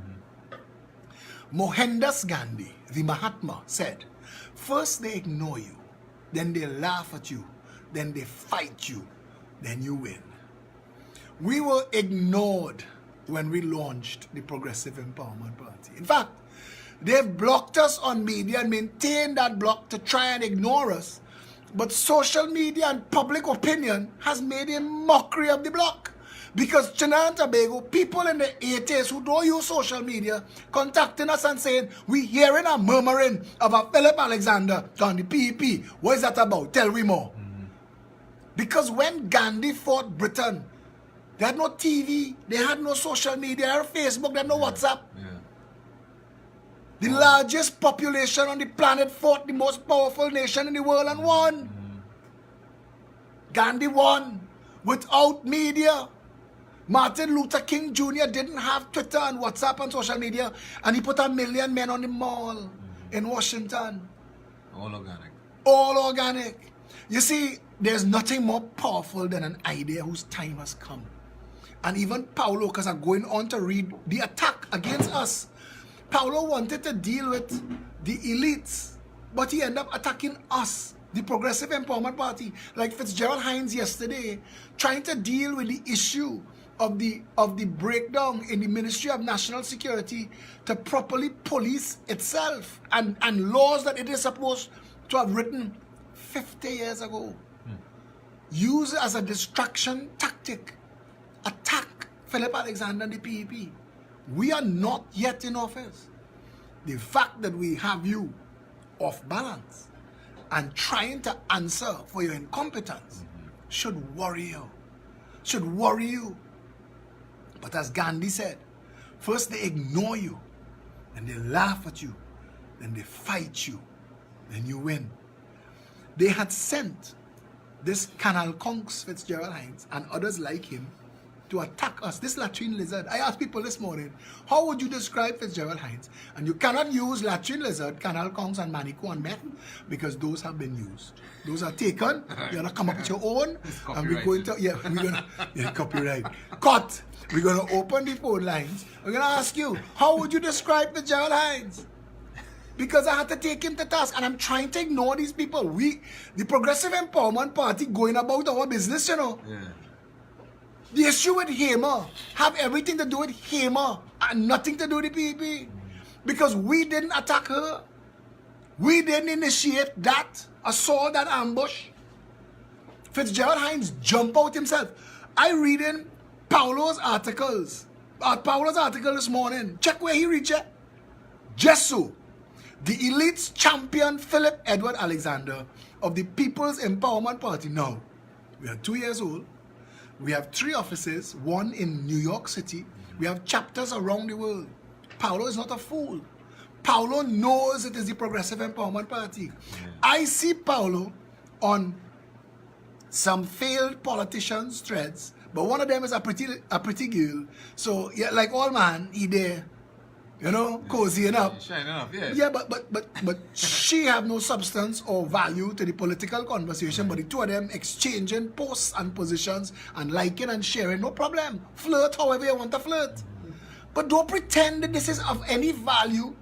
Mohandas Gandhi, the Mahatma, said, first they ignore you, then they laugh at you, then they fight you, then you win. We were ignored when we launched the Progressive Empowerment Party. In fact, they've blocked us on media and maintained that block to try and ignore us. But social media and public opinion has made a mockery of the block. Because Trinidad and Tobago, people in the 80s who don't use social media, contacting us and saying, we hearing a murmuring of a Philip Alexander on the PEP. What is that about? Tell me more. Because when Gandhi fought Britain, they had no TV, they had no social media, they had Facebook, they had no WhatsApp. The largest population on the planet fought the most powerful nation in the world and won. Gandhi won without media. Martin Luther King Jr. didn't have Twitter and WhatsApp and social media, and he put 1 million men on the mall in Washington. All organic. All organic. You see, there's nothing more powerful than an idea whose time has come. And even Paulo, because I'm going on to read the attack against us. Paulo wanted to deal with the elites, but he ended up attacking us, the Progressive Empowerment Party, like Fitzgerald Hines yesterday, trying to deal with the issue of the breakdown in the Ministry of National Security to properly police itself and laws that it is supposed to have written 50 years ago. Use as a distraction tactic. Attack Philip Alexander and the PEP. We are not yet in office. The fact that we have you off balance and trying to answer for your incompetence should worry you. Should worry you. But as Gandhi said, first they ignore you, then they laugh at you, then they fight you, then you win. They had sent this Canal Conks Fitzgerald Hines and others like him to attack us, this latrine lizard. I asked people this morning, how would you describe Fitzgerald Hines? And you cannot use latrine lizard, Canal Conks, and Manico and meth because those have been used. Those are taken. You're gonna come up with your own, and we're going to copyright. Cut. We're gonna open the phone lines. We're gonna ask you, how would you describe Fitzgerald Hines? Because I had to take him to task, and I'm trying to ignore these people. The Progressive Empowerment Party, going about our business, you know. The issue with Hamer have everything to do with Hamer and nothing to do with the PEP. Because we didn't attack her. We didn't initiate that assault, that ambush. Fitzgerald Hines jumped out himself. I reading Paulo's articles. Paulo's article this morning. Check where he reached it. Just so. The elites champion Philip Edward Alexander of the People's Empowerment Party. Now, we are 2 years old. We have 3 offices, 1 in New York City. We have chapters around the world. Paulo is not a fool. Paulo knows it is the Progressive Empowerment Party. I see Paulo on some failed politicians' threads, but one of them is a pretty girl. So, yeah, like all man, he there, you know, cozying up. Shining up, yes. Yeah, but she have no substance or value to the political conversation, but the two of them exchanging posts and positions and liking and sharing, no problem. Flirt however you want to flirt. But don't pretend that this is of any value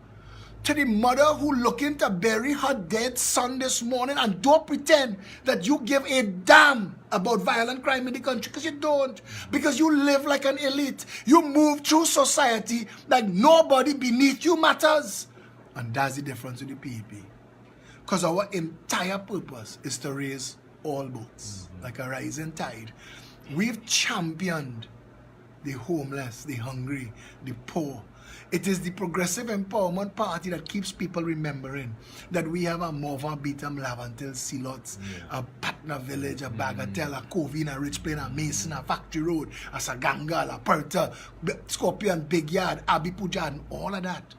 to the mother who looking to bury her dead son this morning, and don't pretend that you give a damn about violent crime in the country, because you don't. Because you live like an elite. You move through society like nobody beneath you matters. And that's the difference with the PEP. Because our entire purpose is to raise all boats, like a rising tide. We've championed the homeless, the hungry, the poor. It is the Progressive Empowerment Party that keeps people remembering that we have a Morva, Beetham, Lavantil, Silots, a Patna Village, a Bagatelle, a Covina, a Rich Plain, a Mason, a Factory Road, a Sagangal, a Perta, Scorpion, Big Yard, Abbey Puja, and all of that.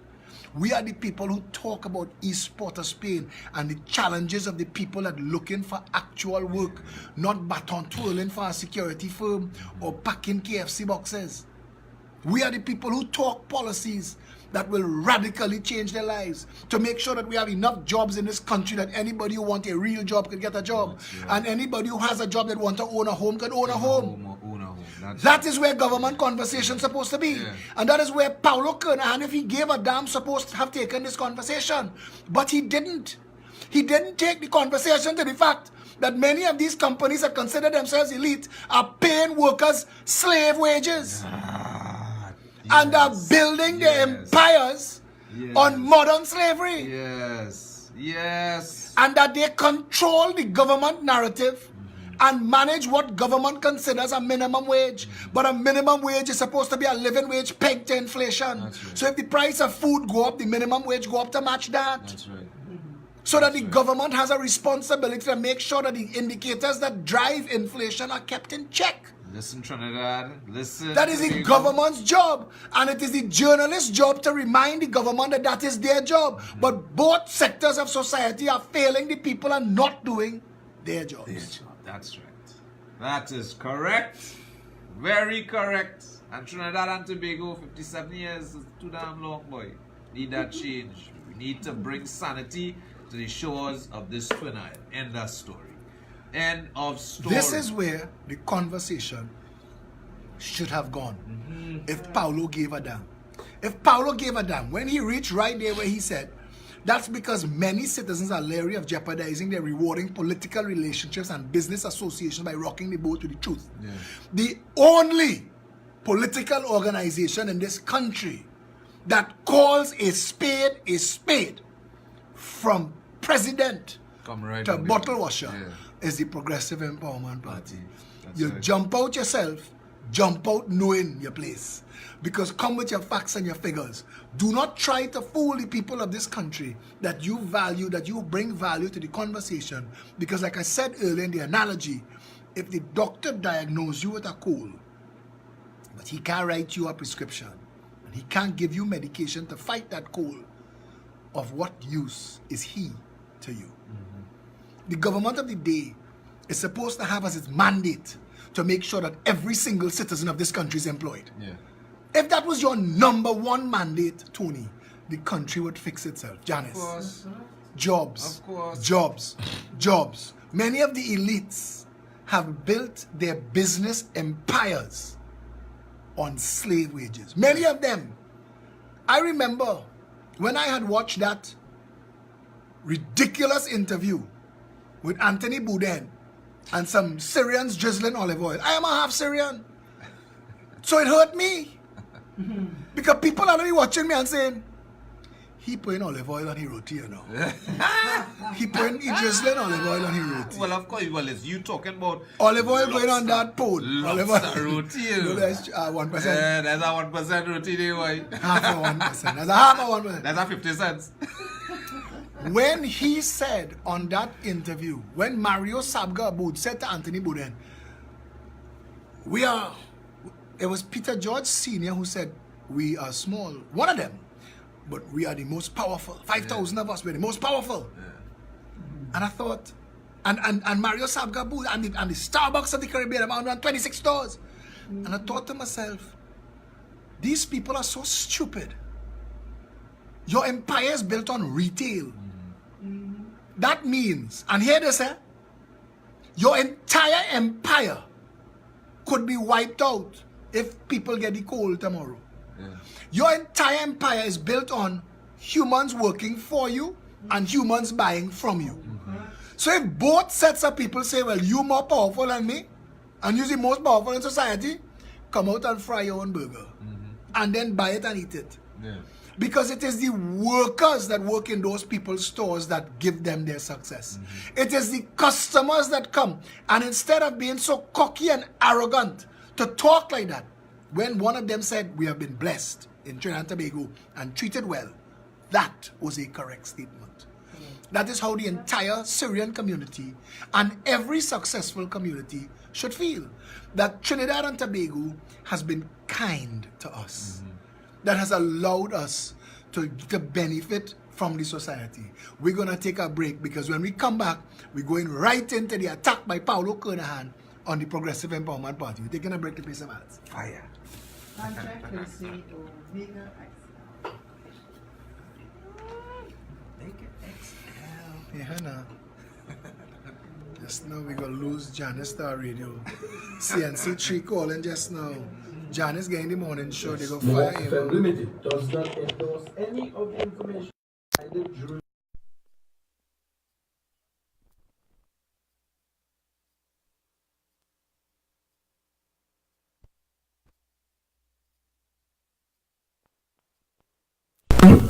We are the people who talk about East Port of Spain and the challenges of the people that looking for actual work, not baton twirling for a security firm or packing KFC boxes. We are the people who talk policies that will radically change their lives to make sure that we have enough jobs in this country that anybody who wants a real job can get a job. And anybody who has a job that wants to own a home can own a home. That is where government conversation is supposed to be. And that is where Paulo Kernahan, if he gave a damn, supposed to have taken this conversation. But he didn't. He didn't take the conversation to the fact that many of these companies that consider themselves elite are paying workers slave wages. And are building their empires on modern slavery. Yes. And that they control the government narrative and manage what government considers a minimum wage. But a minimum wage is supposed to be a living wage pegged to inflation. That's right. So if the price of food go up, the minimum wage go up to match that. That's right. So that the government has a responsibility to make sure that the indicators that drive inflation are kept in check. Listen, Trinidad. Listen. That is the government's job. And it is the journalist's job to remind the government that that is their job. But both sectors of society are failing the people and not doing their jobs. That's right. That is correct. Very correct. And Trinidad and Tobago, 57 years is too damn long, boy. Need that change. We need to bring sanity to the shores of this twin isle. End of story. End of story. This is where the conversation should have gone. If Paulo gave a damn. If Paulo gave a damn, when he reached right there where he said, that's because many citizens are leery of jeopardizing their rewarding political relationships and business associations by rocking the boat to the truth. Yeah. The only political organization in this country that calls a spade from president Come right to on bottle there. washer is the Progressive Empowerment Party. That's You right. jump out yourself, jump out knowing your place. Because come with your facts and your figures. Do not try to fool the people of this country that you value, that you bring value to the conversation. Because like I said earlier in the analogy, if the doctor diagnosed you with a cold, but he can't write you a prescription, and he can't give you medication to fight that cold, of what use is he to you? The government of the day is supposed to have as its mandate to make sure that every single citizen of this country is employed. Yeah. If that was your number one mandate, Tony, the country would fix itself. Janice. Of course. Jobs. Of course. Jobs. Jobs. Many of the elites have built their business empires on slave wages. Many of them. I remember when I had watched that ridiculous interview with Anthony Bourdain and some Syrians drizzling olive oil. I am a half Syrian. So it hurt me. Because people are really watching me and saying, he putting olive oil on his roti, you know. he drizzling olive oil on his roti. Well, of course, it's you talking about Olive oil going on that pole. lobster roti. No, that's 1%. Yeah, that's a 1% roti there, boy. Half of 1%. That's a half of 1%. That's a 50 cents. When he said on that interview, when Mario Sabga Aboud said to Anthony Bourdain, it was Peter George Sr. who said, we are small. One of them. But we are the most powerful. 5,000 of us, we're the most powerful. And I thought, and Mario Sabga Aboud and the Starbucks of the Caribbean, about 126 stores. And I thought to myself, these people are so stupid. Your empire is built on retail. That means, and hear this, your entire empire could be wiped out if people get the cold tomorrow. Yeah. Your entire empire is built on humans working for you and humans buying from you. So if both sets of people say, well, you more powerful than me, and you're the most powerful in society, come out and fry your own burger. And then buy it and eat it. Yeah. Because it is the workers that work in those people's stores that give them their success. It is the customers that come. And instead of being so cocky and arrogant to talk like that, when one of them said, we have been blessed in Trinidad and Tobago and treated well, that was a correct statement. That is how the entire Syrian community and every successful community should feel. That Trinidad and Tobago has been kind to us. That has allowed us to benefit from the society. We're going to take a break because when we come back, we're going right into the attack by Paulo Kernahan on the Progressive Empowerment Party. We're taking a break to pay some ads. Fire. Contract will say Omega XL. Make it XL. Yeah, now. Just now we're going to lose Janice Star Radio. CNC 3 calling just now. Janice getting the morning show. They go fire FM him. Limited does not endorse any of the information provided during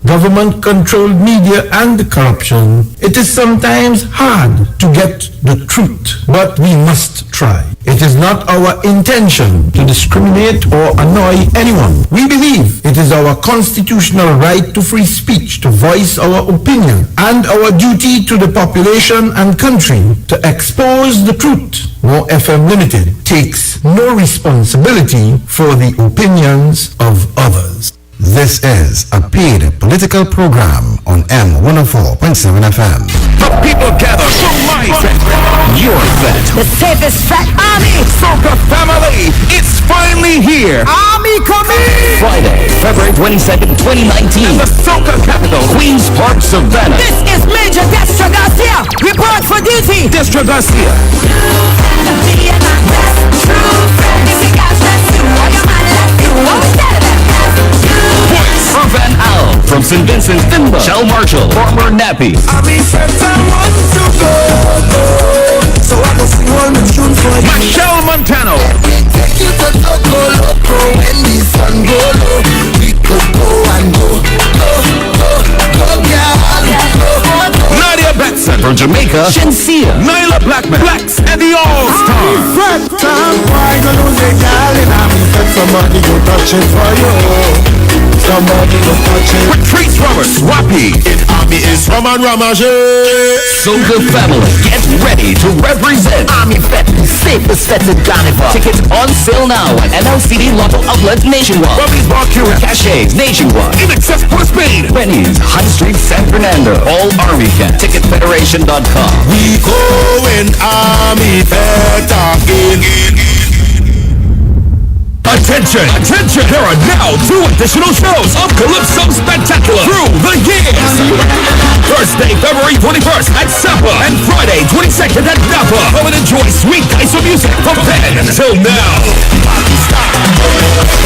government-controlled media and corruption, it is sometimes hard to get the truth, but we must try. It is not our intention to discriminate or annoy anyone. We believe it is our constitutional right to free speech to voice our opinion and our duty to the population and country to expose the truth. No FM Limited takes no responsibility for the opinions of others. This is a paid political program on M104.7 FM. The people gather for my event, your event. The safest fat army. Soca family, it's finally here. Army coming. Friday, February 22nd, 2019. In the Soca capital, Queen's Park, Savannah. This is Major Destra Garcia. Report for duty. Destra Garcia. Van Al from St. Vincent's Timber, Shell Marshall, former Nappy. Michelle Montano. Nadia Batson from Jamaica, Shensia, Nyla Blackman, Blacks, and the All-Stars. Somebody go touch it. Patrice Roberts, Wappy. Army is Roman Ramage. Soca family, get ready to represent Army vet, safest vet in Carnival. Tickets on sale now at NLCD Lotto Outlet Nationwide, Bobby's Bar Cura, Cache Nationwide, In Excess for Spain, Benny's, High Street, San Fernando, all Army Cat, Ticketfederation.com. We going Army vet again. Attention! Attention! There are now 2 additional shows of Calypso Spectacular through the years. Thursday, February 21st at Sapa and Friday, 22nd at Napa. Come and enjoy sweet ice of music from then until now.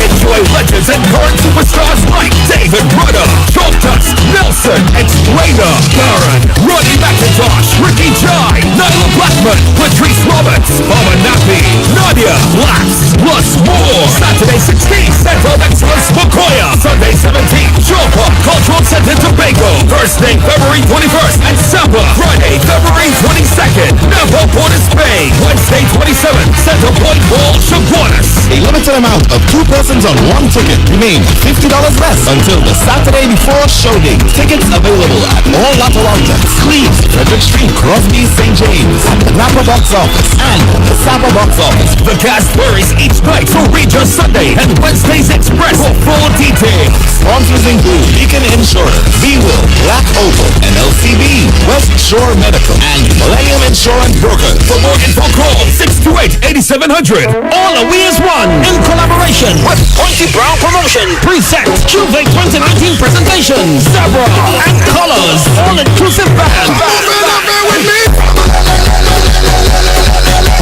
Enjoy legends and current superstars like David Rudder, Joltus, Nelson, Explainer, Baron, Roddy McIntosh, Ricky Jai, Nyla Blackman, Patrice Roberts, Mama Nappy, Nadia, Blacks, plus more. Saturday 16th, Center of Excellence, Macoya. Sunday 17th, Joker, Cultural Center, Tobago. Thursday, February 21st at Sapa. Friday, February 22nd, Napa, Port of Spain. Wednesday 27th, Center Point Mall, Chaguanas. A limited amount of 2 persons on 1 ticket remains $50 less until the Saturday before showing. Tickets available at all Lotto outlets, Cleves, Frederick Street, Crosby, St. James, at the Napa box office and the Sapa box office. The cast varies each night, so read your Sunday and Wednesday's Express for full details. Sponsors include Beacon Insurance, B-Will, Black Opal, NLCB, West Shore Medical, and Millennium Insurance Brokers. For more info, call 628-8700. All are we as one in collaboration with Pointy Brow Promotion. Present Juve 2019 presentation. Zebra and Colors, all-inclusive band.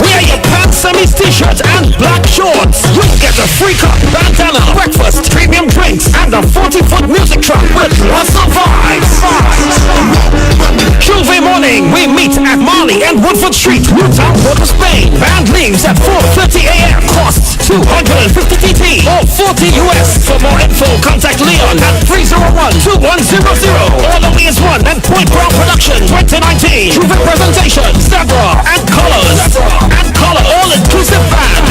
Wear your pants, semis, t-shirts, and black shorts. You get a free cup, bandana, breakfast, premium drinks, and a 40-foot music truck with lots of vibes. Juve morning, we meet at Marley and Woodford Street, Newtown, Port of Spain. Band leaves at 4:30 a.m. Costs 250 TT or 40 US. For more info, contact Leon at 301-2100. All the way is one and Point Brown Production 2019. Juve presentation, Zebra and Colors. And Color all-inclusive band.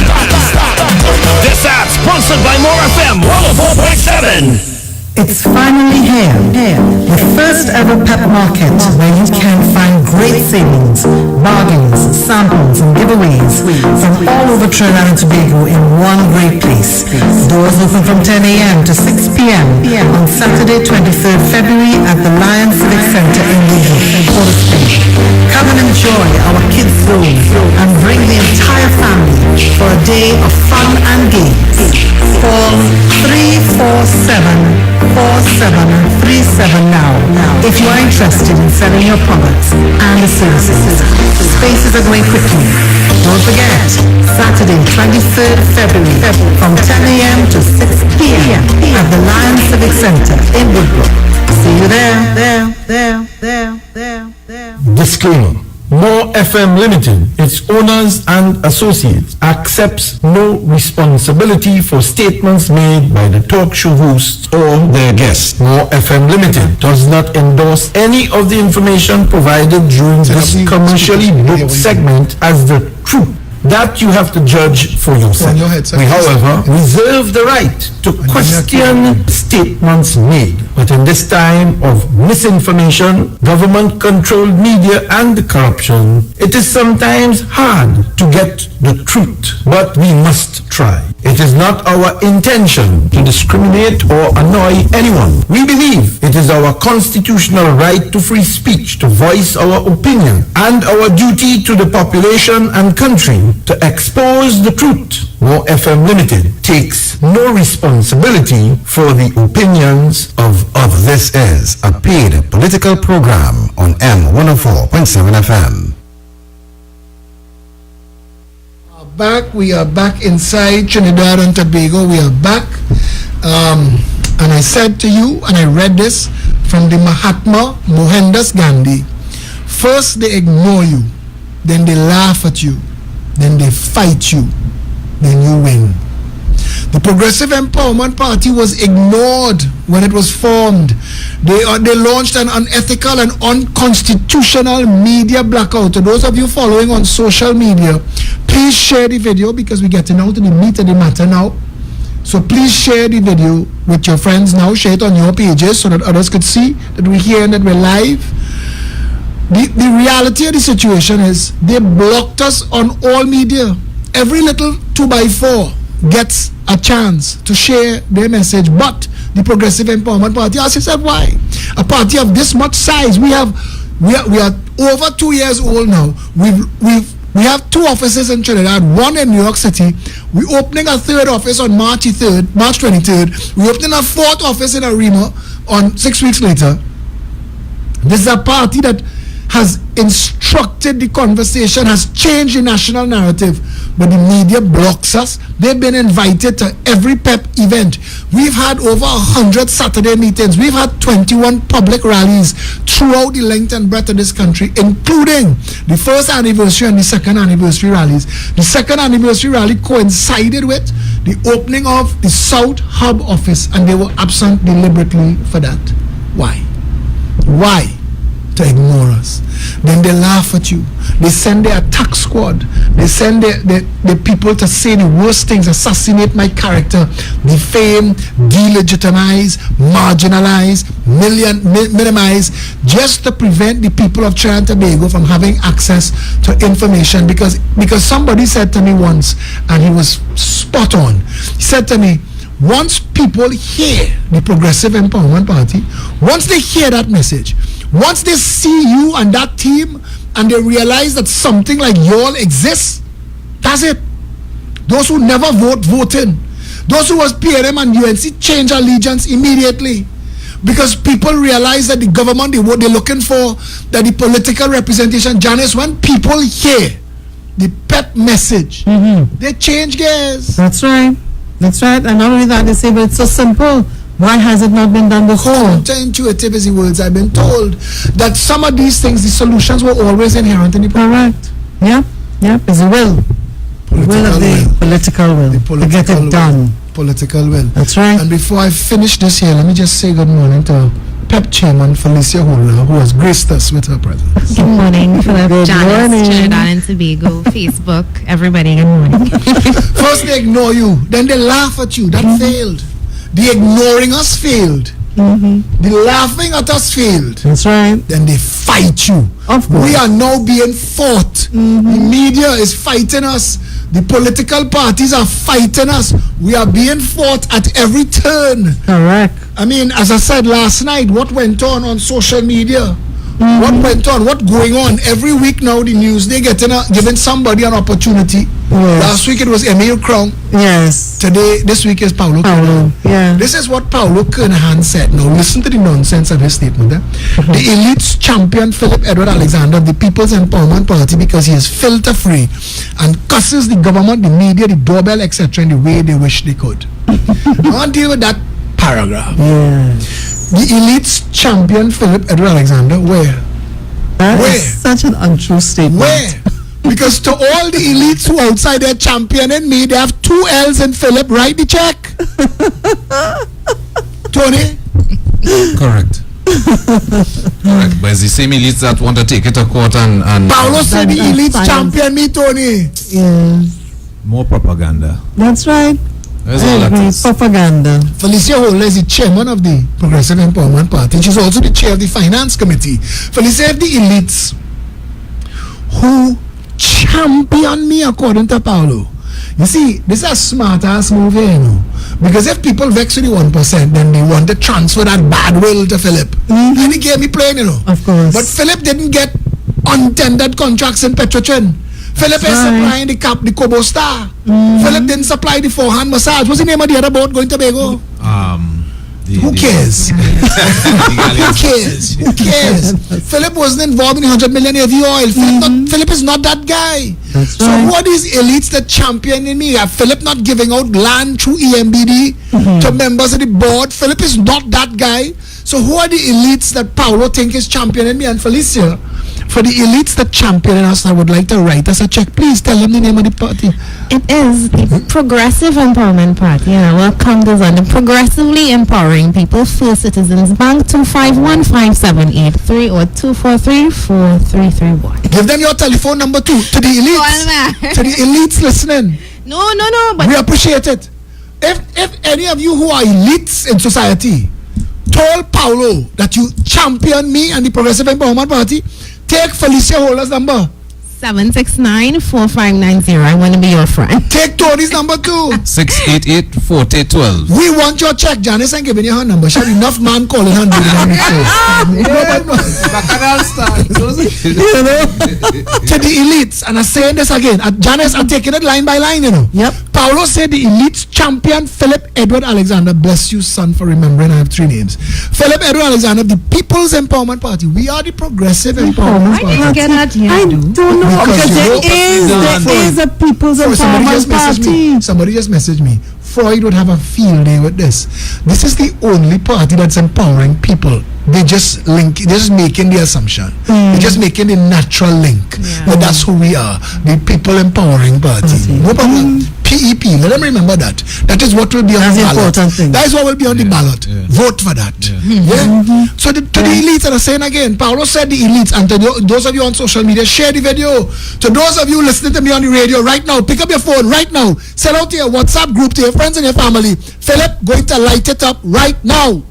This ad sponsored by More FM 104.7. It's finally here, the first ever PEP market where you can find great savings, bargains, samples and giveaways from all over Trinidad and Tobago in one great place. Doors open from 10 a.m. to 6 p.m. on Saturday 23rd February at the Lion Civic Center in Woodbrook, Port of Spain. Come and enjoy our kids zone and bring the entire family for a day of fun and games. Call 347-4737 now if you are interested in selling your products and the services. Spaces are going quickly. Don't forget, Saturday 23rd February from 10 a.m. to 6 p.m. at the Lion Civic Center in Woodbrook. See you there. Disclaimer. More FM Limited, its owners and associates, accepts no responsibility for statements made by the talk show hosts or their guests. More FM Limited does not endorse any of the information provided during this commercially booked segment as the truth. That you have to judge for yourself. We, however, reserve the right to question statements made. But in this time of misinformation, government-controlled media and corruption, it is sometimes hard to get the truth. But we must try. It is not our intention to discriminate or annoy anyone. We believe it is our constitutional right to free speech, to voice our opinion, and our duty to the population and country to expose the truth. More FM Limited takes no responsibility for the opinions of others. This is a paid political program on M104.7 FM. We are back inside Trinidad and Tobago. We are back. And I said to you, and I read this from the Mahatma Mohandas Gandhi, first they ignore you, then they laugh at you, then they fight you, then you win. The Progressive Empowerment Party was ignored when it was formed. They launched an unethical and unconstitutional media blackout. To those of you following on social media, please share the video because we're getting out to the meat of the matter now. So please share the video with your friends now. Share it on your pages so that others could see that we're here and that we're live. The reality of the situation is they blocked us on all media. Every little 2x4 gets a chance to share their message, but the Progressive Empowerment Party, ask yourself why. A party of this much size, we are over 2 years old now. We have 2 offices in Trinidad, 1 in New York City. We're opening a 3rd office on March 23rd. We're opening a 4th office in Arima on 6 weeks later. This is a party that has instructed the conversation, has changed the national narrative, but the media blocks us. They've been invited to every PEP event. We've had over 100 Saturday meetings. We've had 21 public rallies throughout the length and breadth of this country, including the 1st anniversary and the 2nd anniversary rallies. The 2nd anniversary rally coincided with the opening of the South Hub office, and they were absent deliberately for that. Why? Why? To ignore us. Then they laugh at you. They send their attack squad. They send the people to say the worst things, assassinate my character, defame, delegitimize, marginalize, minimize, just to prevent the people of Trinidad and Tobago from having access to information. Because somebody said to me once, and he was spot on. He said to me, once people hear the Progressive Empowerment Party, once they hear that message, once they see you and that team and they realize that something like y'all exists, that's it. Those who never vote in. Those who was PRM and UNC change allegiance immediately. Because people realize that the government, what they're looking for, that the political representation, Janice, when people hear the PEP message, they change gears. That's right. That's right. And not only that, they say, but it's so simple. Why has it not been done before? Counterintuitive is the words. I've been told that some of these things, the solutions were always inherent in the program. Correct. Yeah. It's a will. Political will to get it done. Political will. That's right. And before I finish this here, let me just say good morning to PEP Chairman Felicia Holder, who has graced us with her presence. Good morning, Philip. Good morning. Trinidad and Tobago, Facebook, everybody, good morning. First they ignore you, then they laugh at you. That failed. The ignoring us failed. The laughing at us failed. That's right. Then they fight you. Of course. We are now being fought. The media is fighting us. The political parties are fighting us. We are being fought at every turn. Correct. I mean, as I said last night, what went on social media? What went on? What going on? Every week now, the news, they giving somebody an opportunity. Yes. Last week it was Emil Crown. Yes. This week is Paulo Kernahan. Yeah. This is what Paulo Kernahan said. Now listen to the nonsense of his statement. The elites champion Philip Edward Alexander of the People's Empowerment Party because he is filter free and cusses the government, the media, the doorbell, etc. in the way they wish they could. I want to deal with that paragraph. Yeah. The elites champion Philip Edward Alexander, where? That Where? is such an untrue statement. Where? Because to all the elites who outside there championing me, they have 2 L's in Philip. Write the check. Tony? Correct. Correct. But it's the same elites that want to take it to court and Paulo said the and elites science. champion me, Tony. Yes, more propaganda. that's right. That's I all that agree. is. Propaganda. Felicia Holder is the chairman of the Progressive Empowerment Party. She's also the chair of the Finance Committee. Felicia, if the elites who champion me according to Paulo, you see, this is a smart ass move here, you know. Because if people vex with the 1%, then they want to transfer that bad will to Philip. And he gave me playing, you know. Of course. But Philip didn't get untendered contracts in Petrotrin. Philip is supplying the Kobo Star. Philip didn't supply the forehand massage. What's the name of the other boat going to Tobago? Who cares? Who cares? Who cares? Philip wasn't involved in the 100 million AV oil. Philip is not that guy. That's so right. who are these elites that championing me? Are Philip not giving out land through EMBD to members of the board? Philip is not that guy. So who are the elites that Paulo think is championing me? And Felicia, for the elites that championing us, I would like to write us a check. Please tell them the name of the party. It is the Progressive Empowerment Party, and our account is on the Progressively Empowering People First Citizens Bank 2515783 or 2434331. Give them your telephone number too. To the elites. To the elites listening. No, but We appreciate it. If any of you who are elites in society told Paulo that you champion me and the Progressive Empowerment Party, take Felicia Holder's number. 769-4590. I want to be your friend. Take Tony's number too. 688-4012. We want your check. Janice ain't giving you her number. She have enough man calling her. You know, to the elites, and I'm saying this again. Janice, I'm taking it line by line, you know. Yep. Paulo said the elites champion Philip Edward Alexander. Bless you, son, for remembering I have 3 names. Philip Edward Alexander, the People's Empowerment Party. We are the Progressive Empowerment Party. I didn't get that yet. I don't know, Because because you there is a People's Empowerment Party. Somebody just messaged me. Freud would have a field day with this. This is the only party that's empowering people. They just they're just making the assumption. They're just making the natural link. But that's who we are. The People Empowering Party. No problem. PEP. Let them remember that. That is what will be on the ballot. That is what will be on the ballot. Vote for that. So to the elites, and I'm saying again, Paulo said the elites, and to those of you on social media, share the video. To those of you listening to me on the radio right now, pick up your phone right now. Send out to your WhatsApp group, to your friends and your family. Philip going to light it up right now.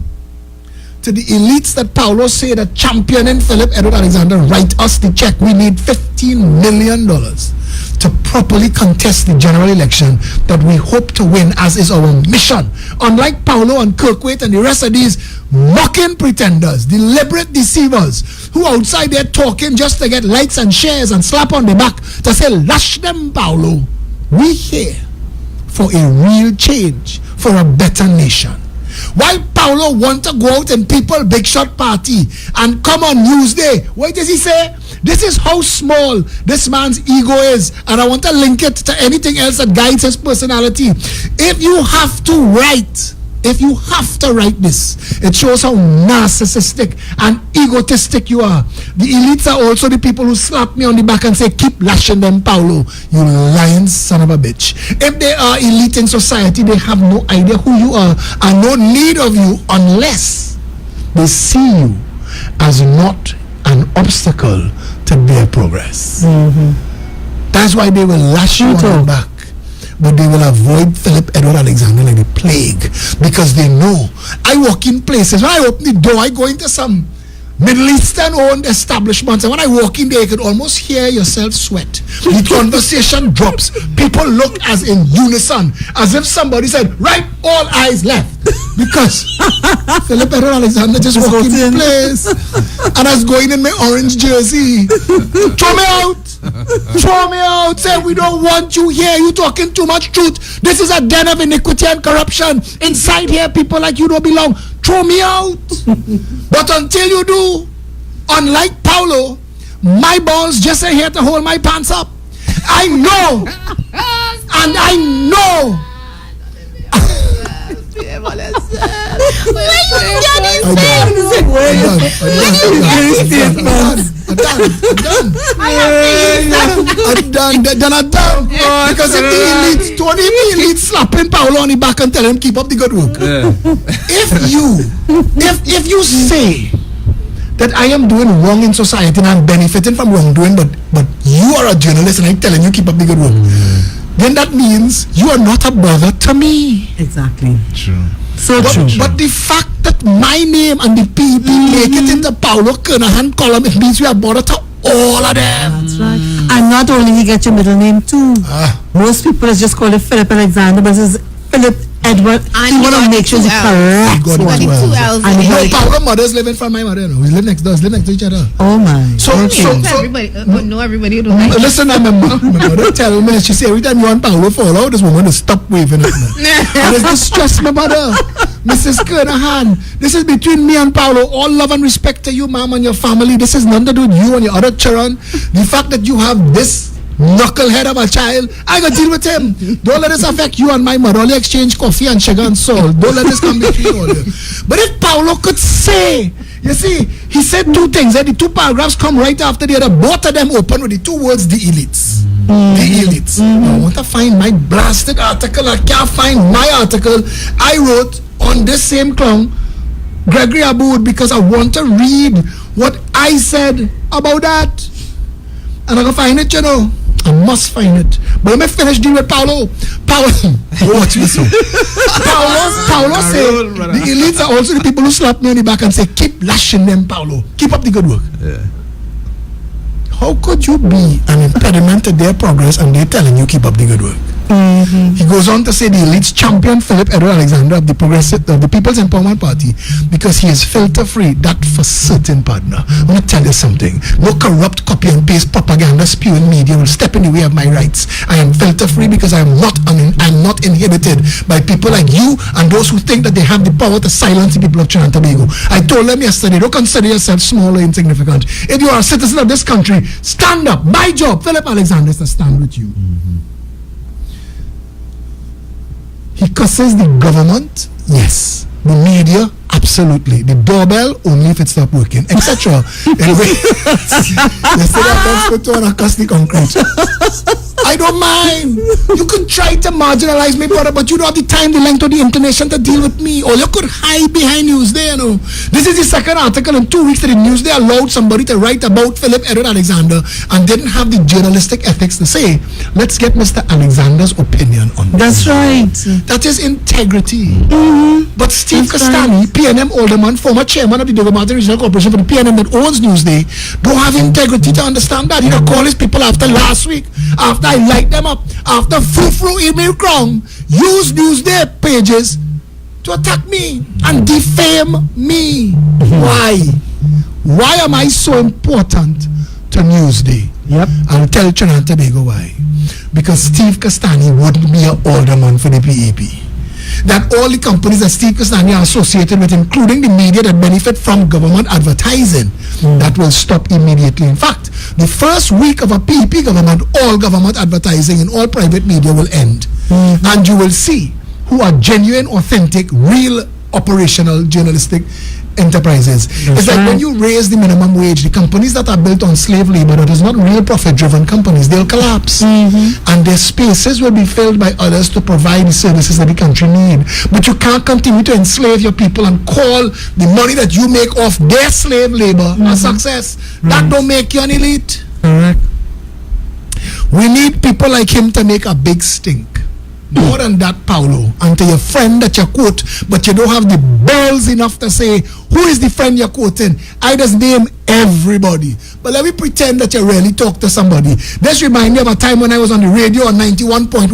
To the elites that Paulo say that championing Philip Edward Alexander, write us the check. We need $15 million to properly contest the general election that we hope to win, as is our mission. Unlike Paulo and Kirkwaite and the rest of these mocking pretenders, deliberate deceivers, who outside there talking just to get likes and shares and slap on the back to say, lash them, Paulo. We here for a real change, for a better nation. While Paulo want to go out in people big shot party and come on Newsday, what does he say? This is how small this man's ego is, and I want to link it to anything else that guides his personality. If you have to write this, it shows how narcissistic and egotistic you are. The elites are also the people who slap me on the back and say, keep lashing them, Paulo, you lying son of a bitch. If they are elite in society, they have no idea who you are and no need of you unless they see you as not an obstacle to their progress. That's why they will lash you on the back. But they will avoid Philip Edward Alexander like the plague, because they know. I walk in places, when I open the door, I go into some Middle Eastern owned establishments, and when I walk in there, you can almost hear yourself sweat. The conversation drops. People look as in unison, as if somebody said, right, all eyes left. Because Philip Edward Alexander just walked in the place, and I was going in my orange jersey. Throw me out! Throw me out! Say, we don't want you here. You talking too much truth. This is a den of iniquity and corruption. Inside here, people like you don't belong. Throw me out! But until you do, unlike Paulo, my balls just ain't here to hold my pants up. I know, and I know. I'm done. Because if the elite, Tony, the elite slapping Paolo on the back and tell him keep up the good work. If you say that I am doing wrong in society and I'm benefiting from wrongdoing, but you are a journalist and I'm telling you keep up the good work, then that means you are not a brother to me. Exactly. True. So true. But the fact that my name and the PEP make it into Paolo Kernahan column, it means we are brother to all of them. That's right. And not only he gets your middle name too. Most people just call it Philip Alexander, but this is Philip Edward. And you want to make sure it's correct. God Got the well. 2 L's. And No, Paolo mother's living from my mother. We live next door. We live next to each other. Oh my. So Everybody, but no, everybody don't like it. listen, my mother tell me, she say every time you want Paolo fall out, this woman will stop waving at me. And it's distress my mother. Mrs. Kernahan, this is between me and Paolo. All love and respect to you, ma'am, and your family. This is nothing to do with you and your other children. The fact that you have this knucklehead of a child, I gotta deal with him. Don't let this affect you and my mother. Only exchange coffee and sugar and salt. Don't let this come between all of you. But if Paolo could say, you see, he said 2 things, and the 2 paragraphs come right after the other. Both of them open with the 2 words, the elites. The elites. Now, I want to find my blasted article. I can't find my article I wrote on this same clown, Gregory Aboud, because I want to read what I said about that. And I'm going to find it, you know. I must find it. But let me finish dealing with Paolo. Watch me so. Paolo said, the elites are also the people who slap me on the back and say, keep lashing them, Paolo. Keep up the good work. Yeah. How could you be an impediment to their progress and they're telling you keep up the good work? He goes on to say the elites champion Philip Edward Alexander of the People's Empowerment Party because he is filter free. That for certain, partner. I want to tell you something. No corrupt copy and paste propaganda spewing media will step in the way of my rights. I am filter free because I'm not inhibited by people like you and those who think that they have the power to silence the people of Trinidad and Tobago. I told them yesterday, don't consider yourself small or insignificant. If you are a citizen of this country, stand up. My job, Philip Alexander, is to stand with you. He curses the government, yes. The media, absolutely. The doorbell, only if it stopped working, etc. Anyway, yesterday I put on a cuss the concrete. I don't mind. You could try to marginalize me, brother, but you don't have the time, the length, or the inclination to deal with me. Or you could hide behind Newsday, you know. This is the second article in 2 weeks that in Newsday allowed somebody to write about Philip Edward Alexander and didn't have the journalistic ethics to say, let's get Mr. Alexander's opinion on this. That's right. That is integrity. But Steve Castani, PNM alderman, former chairman of the Dago Martin Regional Corporation for the PNM that owns Newsday, don't have integrity to understand that. He don't call his people after last week, after I light them up, after frou-frou email crowd, use Newsday pages to attack me and defame me. Why? Why am I so important to Newsday? Yep. I'll tell Trinidad and Tobago why. Because Steve Castani wouldn't be an alderman for the PEP. That all the companies that Steve Castani are associated with, including the media that benefit from government advertising, that will stop immediately. In fact, the first week of a PEP government, all government advertising in all private media will end. And you will see who are genuine, authentic, real operational journalistic enterprises. It's like when you raise the minimum wage, the companies that are built on slave labor, that is not real profit-driven companies, they'll collapse. And their spaces will be filled by others to provide the services that the country need. But you can't continue to enslave your people and call the money that you make off their slave labor a success. That don't make you an elite. We need people like him to make a big stink. More than that, Paolo, and to your friend that you quote, but you don't have the balls enough to say, who is the friend you're quoting? I just name everybody. But let me pretend that you really talk to somebody. This reminds me of a time when I was on the radio on 91.1,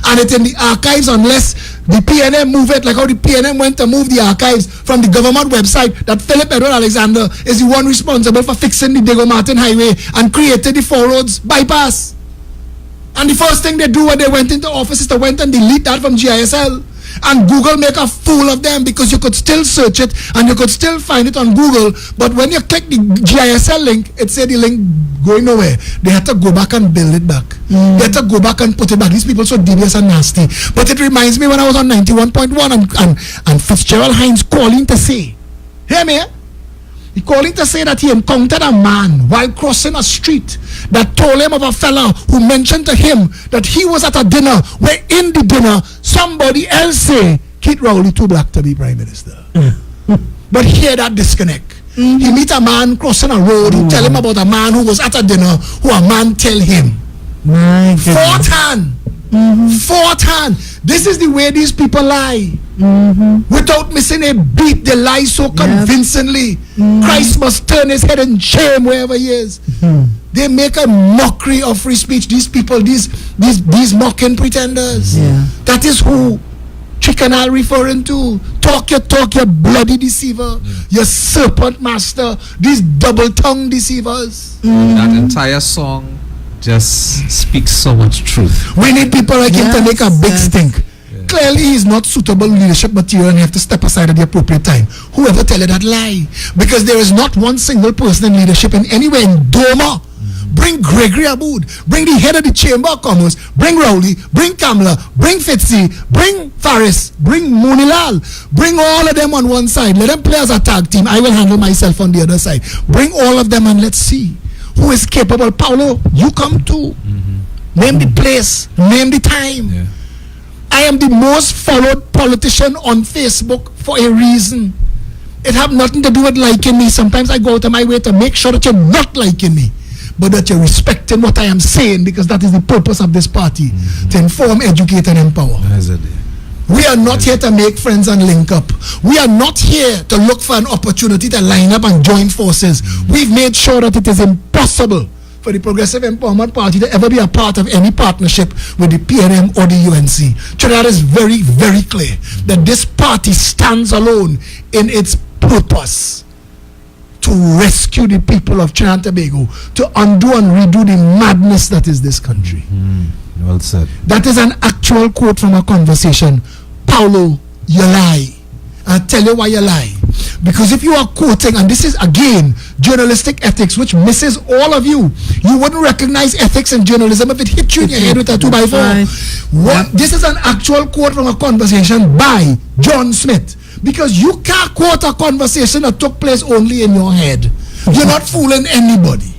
and it's in the archives unless the PNM move it, like how the PNM went to move the archives from the government website, that Philip Edward Alexander is the one responsible for fixing the Dago Martin Highway and created the 4 roads bypass. And the first thing they do when they went into office is to went and delete that from GISL. and Google make a fool of them because you could still search it and you could still find it on Google, but when you click the GISL link, it said the link going nowhere. They had to go back and build it back. They had to go back and put it back. These people so devious and nasty. But it reminds me when I was on 91.1 and Fitzgerald Hines calling to say, hear me? He calling to say that he encountered a man while crossing a street that told him of a fella who mentioned to him that he was at a dinner where in the dinner somebody else say Keith Rowley too black to be prime minister. But hear that disconnect. He meet a man crossing a road who tell him about a man who was at a dinner who a man tell him. Fourth hand. Fourth hand. This is the way these people lie. Without missing a beat, they lie so convincingly. Christ must turn his head in shame wherever he is. They make a mockery of free speech. These people, these mocking pretenders. That is who Chicken referring to. Talk your bloody deceiver. Your serpent master. These double-tongued deceivers. That entire song just speaks so much truth. We need people like him to make a big stink. Clearly he's not suitable leadership material and you have to step aside at the appropriate time. Whoever tell you that lie. Because there is not one single person in leadership in anywhere in Doma. Bring Gregory Aboud, bring the head of the Chamber of Commerce, bring Rowley, bring Kamla, bring Fitzy, bring Faris, bring Moonilal, bring all of them on one side. Let them play as a tag team. I will handle myself on the other side. Bring all of them and let's see who is capable. Paulo, you come too. Name the place, name the time. I am the most followed politician on Facebook for a reason. It have nothing to do with liking me. Sometimes I go out of my way to make sure that you're not liking me, but that you're respecting what I am saying, because that is the purpose of this party, to inform, educate, and empower. We are not here to make friends and link up. We are not here to look for an opportunity to line up and join forces. We've made sure that it is impossible for the Progressive Empowerment Party to ever be a part of any partnership with the PNM or the UNC. Trinidad is very, very clear that this party stands alone in its purpose to rescue the people of Trinidad and Tobago, to undo and redo the madness that is this country. Well said. That is an actual quote from a conversation. Paulo, you lie. I'll tell you why you lie. Because if you are quoting, and this is again journalistic ethics, which misses all of you, you wouldn't recognize ethics in journalism if it hit you in your head with a 2x4. This is an actual quote from a conversation by John Smith. Because you can't quote a conversation that took place only in your head. You're not fooling anybody.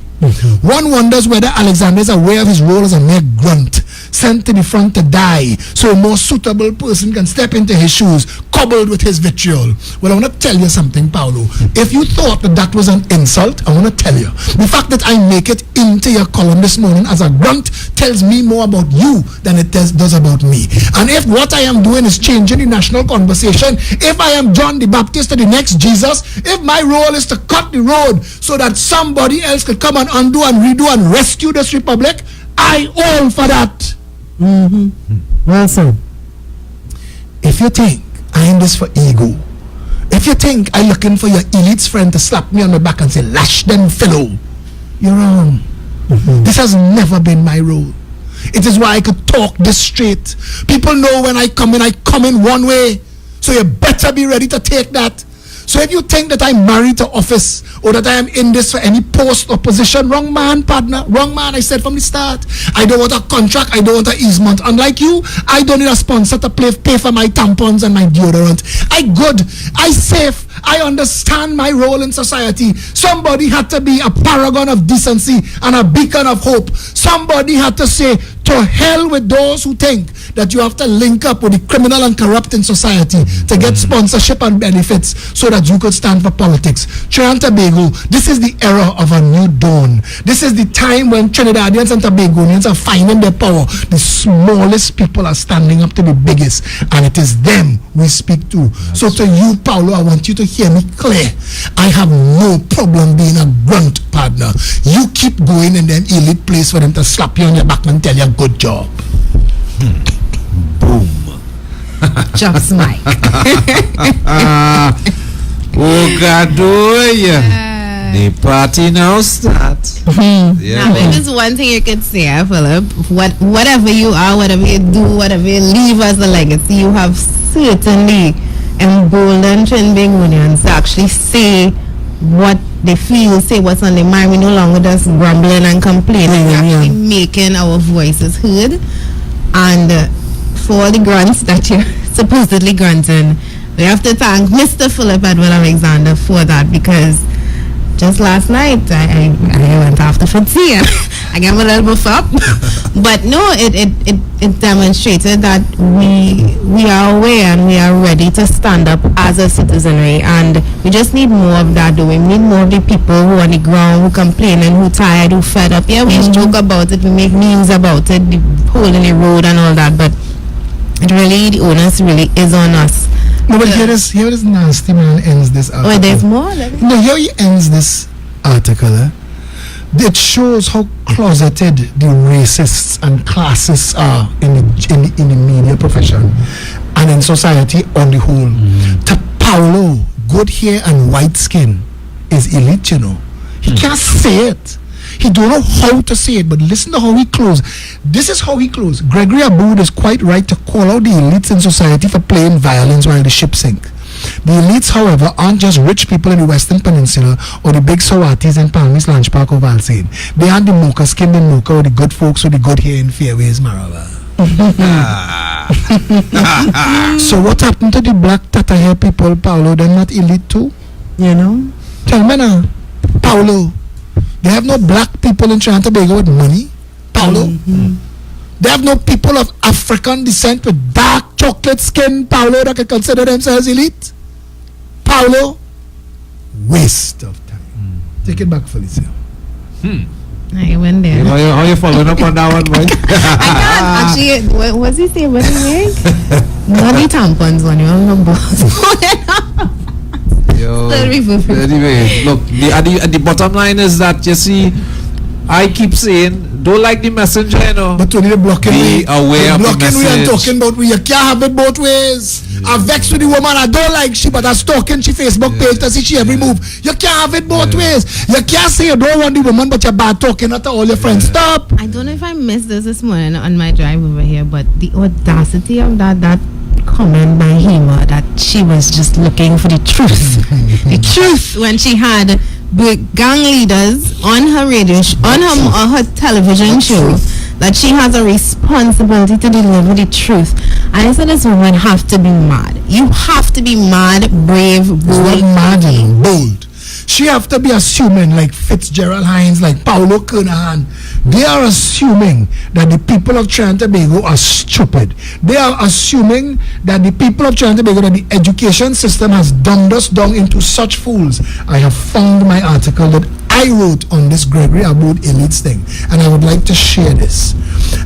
One wonders whether Alexander is aware of his role as a mere grunt, sent to the front to die, so a more suitable person can step into his shoes, cobbled with his vitriol. Well, I want to tell you something, Paulo. If you thought that that was an insult, I want to tell you, the fact that I make it into your column this morning as a grunt tells me more about you than it does about me. And if what I am doing is changing the national conversation, if I am John the Baptist to the next Jesus, if my role is to cut the road so that somebody else could come and undo and redo and rescue this republic, I all for that. Well said. If you think I am this for ego, if you think I'm looking for your elite's friend to slap me on the back and say, lash them fellow, you're wrong. This has never been my role. It is why I could talk this straight. People know when I come in one way. So you better be ready to take that. So if you think that I'm married to office or that I am in this for any post or position, wrong man, partner, wrong man. I said from the start, I don't want a contract, I don't want an easement. Unlike you, I don't need a sponsor to pay for my tampons and my deodorant. I good, I safe, I understand my role in society. Somebody had to be a paragon of decency and a beacon of hope. Somebody had to say, to hell with those who think that you have to link up with the criminal and corrupt in society to get sponsorship and benefits so that you could stand for politics. Trinidad and Tobago, this is the era of a new dawn. This is the time when Trinidadians and Tobagonians are finding their power. The smallest people are standing up to the biggest, and it is them we speak to. So to you, Paulo, I want you to hear me clear. I have no problem being a grunt partner. You keep going in them elite place for them to slap you on your back and tell you good job. Boom. Just Mike. Oh God, the party now starts. Now, if there's one thing you could say, Philip, whatever you are, whatever you do, whatever you leave as a legacy, you have certainly embolden Trinbagonians to actually say what they feel, say what's on their mind. We no longer just grumbling and complaining. We're actually making our voices heard. And for all the grants that you're supposedly granting, we have to thank Mr. Philip Edward Alexander for that, because just last night I went after for tea. I gave a little buff up. But no, it demonstrated that we are aware and we are ready to stand up as a citizenry, and we just need more of that. We need more of the people who are on the ground, who complaining, who tired, who fed up. Yeah, we just joke about it, we make memes about it, the hole in the road and all that, but it really, the onus really is on us. No, but here this nasty man ends this article. Oh, there's more? No, here he ends this article. It shows how closeted the racists and classists are in the media profession and in society on the whole. To Paulo, good hair and white skin is elite, you know. He can't say it. He don't know how to say it, but listen to how he closed. This is how he closed. Gregory Aboud is quite right to call out the elites in society for playing violence while the ship sink. The elites, however, aren't just rich people in the Western Peninsula or the big Sawatis in Palmis, Lange Park or Valsayn. They aren't the mocha-skinned in Mocha or the good folks with the good hair in Fairways, Marava. So what happened to the black Tata hair people, Paulo? They're not elite too? You know? Tell me now, Paulo. They have no black people in Trinidad and Tobago with money, Paulo. They have no people of African descent with dark chocolate skin, Paulo, that can consider themselves elite. Paulo, waste of time. Take it back, Felicia. I went there. How you following up on that one, Mike? I can't actually. What was he saying? What did he make? Not the tampons one. You don't know balls. Anyway, look, the bottom line is that, you see, I keep saying, don't like the messenger, you know. But only the blocking Be aware of the blocking we and message. talking about we. You can't have it both ways. I vex with the woman I don't like she, but I stalking she Facebook page to see she every move. You can't have it both ways. You can't say you don't want the woman, but you're bad talking to all your friends. Stop. I don't know if I missed this morning on my drive over here, but the audacity of that comment by Hema that she was just looking for the truth. The truth when she had gang leaders on her radio on her television show, that she has a responsibility to deliver the truth. And I said, this woman have to be mad. You have to be mad, brave, bold. Mad, bold. She have to be assuming, like Fitzgerald Hines, like Paulo Kernahan, they are assuming that the people of Trinidad and Tobago are stupid. They are assuming that the people of Trinidad and Tobago, that the education system has dumbed us down into such fools. I have found my article that I wrote on this Gregory Aboud elites thing, and I would like to share this.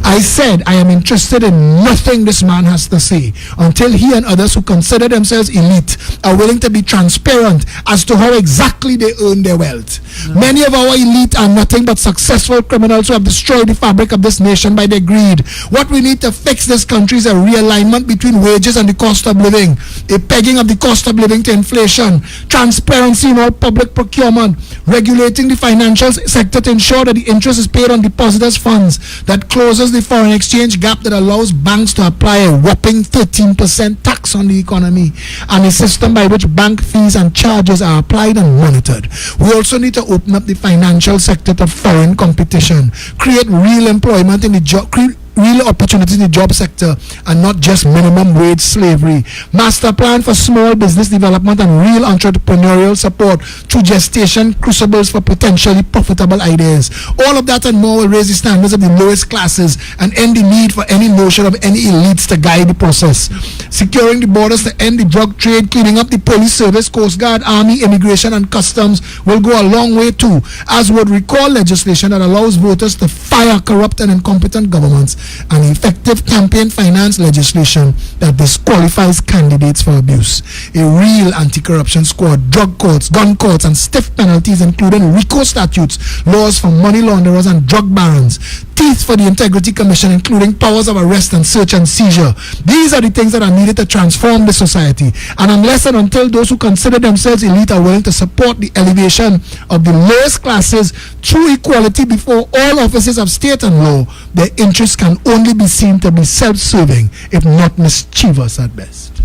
I said I am interested in nothing this man has to say until he and others who consider themselves elite are willing to be transparent as to how exactly they earn their wealth. Many of our elite are nothing but successful criminals who have destroyed the fabric of this nation by their greed. What we need to fix this country is a realignment between wages and the cost of living, a pegging of the cost of living to inflation, transparency in all public procurement, regulating the financial sector to ensure that the interest is paid on depositors' funds, that closes the foreign exchange gap that allows banks to apply a whopping 13% tax on the economy, and a system by which bank fees and charges are applied and monitored. We also need to open up the financial sector to foreign competition, create real employment in the job, real opportunities in the job sector, and not just minimum wage slavery. Master plan for small business development and real entrepreneurial support through gestation crucibles for potentially profitable ideas. All of that and more will raise the standards of the lowest classes and end the need for any notion of any elites to guide the process. Securing the borders to end the drug trade, cleaning up the police service, Coast Guard, Army, Immigration and Customs will go a long way too, as would recall legislation that allows voters to fire corrupt and incompetent governments, and effective campaign finance legislation that disqualifies candidates for abuse. A real anti-corruption squad, drug courts, gun courts, and stiff penalties, including RICO statutes, laws for money launderers and drug barons, teeth for the Integrity Commission, including powers of arrest and search and seizure. These are the things that are needed to transform the society. And unless and until those who consider themselves elite are willing to support the elevation of the lowest classes through equality before all offices of state and law, their interests can only be seen to be self-serving, if not mischievous at best.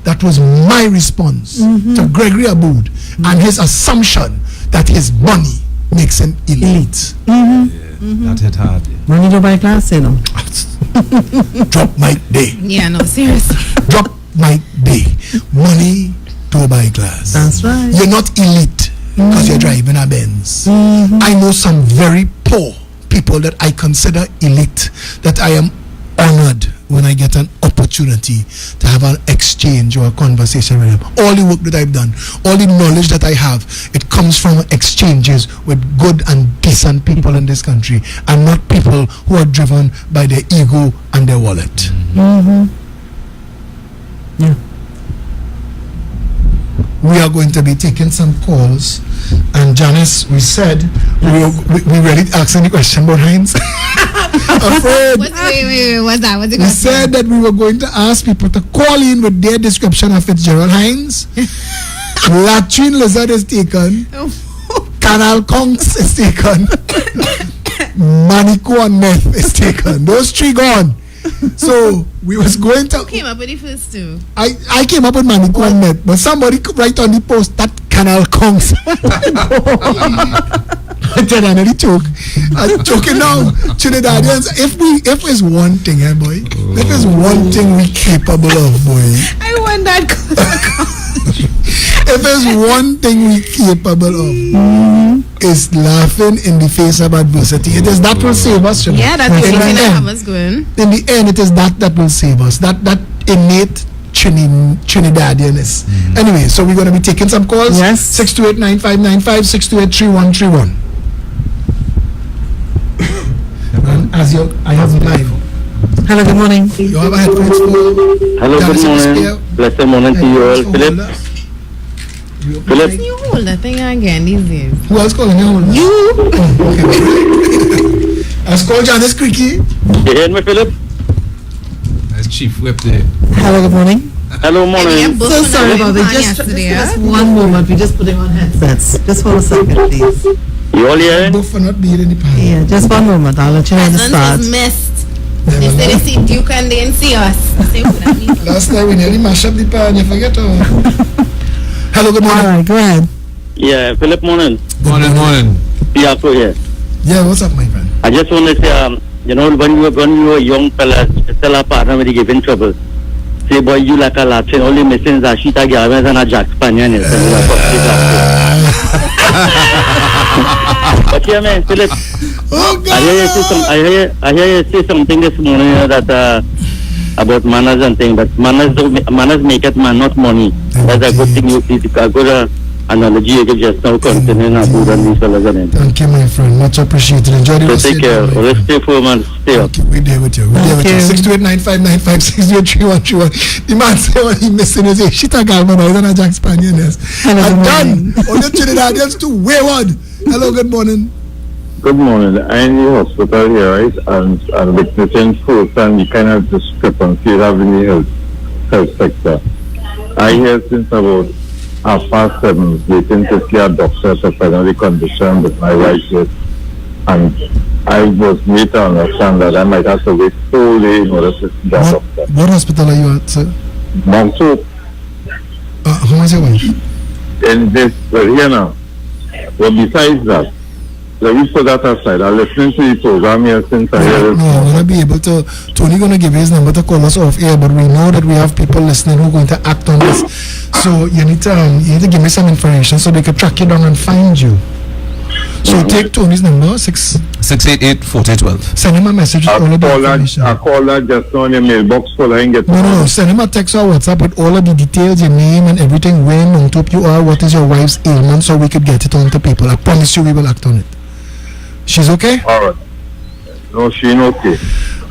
That was my response to Gregory Aboud and his assumption that his money makes him elite. That hit hard. Money to buy class, you know. Drop my day. Yeah, no, seriously. Drop my day. Money to buy class. That's right. You're not elite because you're driving a Benz. I know some very poor people that I consider elite, that I am honored when I get an opportunity to have an exchange or a conversation with them. All the work that I've done, all the knowledge that I have, it comes from exchanges with good and decent people in this country, and not people who are driven by their ego and their wallet. Yeah. We are going to be taking some calls, and Janice, we said we really asking the question about Heinz. Afraid. Wait, what's that? What's the We question? said that we were going to ask people to call in with their description of Fitzgerald Hines. Latrine lizard is taken. Canal conch is taken. Manico and meth is taken. Those three gone. So we was going to. Who came up with the first two? I came up with Manico and meth, but somebody could write on the post that canal conch. I tell you, I nearly choke. I'm choking now. Trinidadians, if it's one thing, boy, if it's one thing we capable of, boy. I want that. If there's one thing we capable of, is laughing in the face of adversity. It is that will save us. You know? Yeah, that's the In thing the that end- have us going. In the end, it is that will save us. That innate Trinidadianness. Anyway, so we're going to be taking some calls. Yes. 628-9595, 628-3131. And as I have live. Hello, good morning. You have a headphones full. Hello, good morning. Blessed morning to you all. Philip. Philip. You hold that thing again these days. Who else calling you? You. Okay. Let's call Janice Creaky. You hear me, Philip? That's Chief Whip there. Hello, good morning. Hello, morning. So sorry about it. Just one moment. We're just putting on headsets. Just for a second, please. You all hearing? Both for not being in the panel. Yeah, just one moment. I'll let you know the start. Husbands was missed. They said they see Duke and they didn't see us. Say what that means. Last night we nearly mashed up the pan. You forget. Hello, good morning. All right, go ahead. Yeah, Philip, morning. Morning. Piaco here. Yeah, what's up, my friend? I just want to say, you know, when you were a young fella, still a partner when you give in trouble. Say, boy, you like a Latin. Only missing is a Shita Galvez and a Jack Spanian. But yeah, man, Philip. Oh, God. I hear you say something this morning that about manners and things, but manners make it man, not money. That's a good thing. A good analogy you give just now, continuing Aboud and these fellas and it. Thank you, my friend. Much appreciated. Enjoy the So rest of take your care. day, my Let's friend. stay firm and stay up. Okay, we're there with you. We're there with you. 628-9595, 628-3131. The man said what he missing is a Shita Galvez and a Jack Spaniel. Yes. Hello, I'm good done. morning. All the Trinidadians too wayward. Hello, good morning. Good morning. I'm in the hospital here, right? And witnessing firsthand the kind of discrepancy you have in the health sector. I hear since about 7:30 waiting to see a doctor to find out the condition with my wife is. And I was made to understand that I might have to wait whole day in order to see that doctor. What hospital are you at, sir? Mount Hope. Who is your wife? In this, here now. Well, besides that, let me put that aside. I'm listening to the program here since I hear it. No, I'm going to be able to. Tony going to give his number to call us off air, but we know that we have people listening who are going to act on this. So you need to give me some information so they can track you down and find you. So take Tony's number, 688-4012. send him a message with all of the information. I call that just now in your mailbox full. I ain't get No, send him a text or WhatsApp with all of the details, your name and everything, when on top you are, what is your wife's ailment, so we could get it on to people. I promise you we will act on it. She's okay? All right. No, she ain't okay.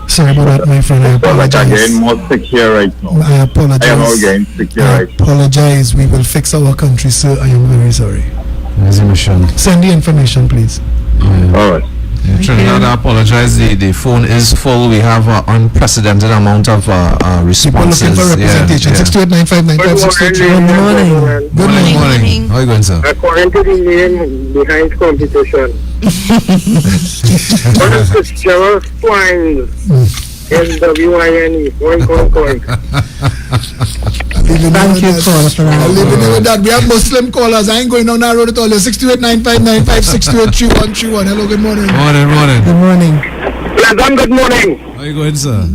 Sorry about that, my friend. I Like I'm apologize. getting more sick here right now. I apologize. I am all getting sick here I right now. apologize. We will fix our country, sir. I am very sorry. Send the information, please. All right. Trinidad, I apologize. The phone is full. We have an unprecedented amount of People responses. looking for representation. 628-9595. Good morning. Good morning. Morning. How are you going, sir? According to the name behind competition, what is the Gerald Swine? NWINE. Coin. Thank you, caller, for that. I'll leave it with that. We have Muslim callers. I ain't going down that road at all. 628-9595, Hello, good morning. Morning. Good morning. Pleasant good morning. How you going, sir?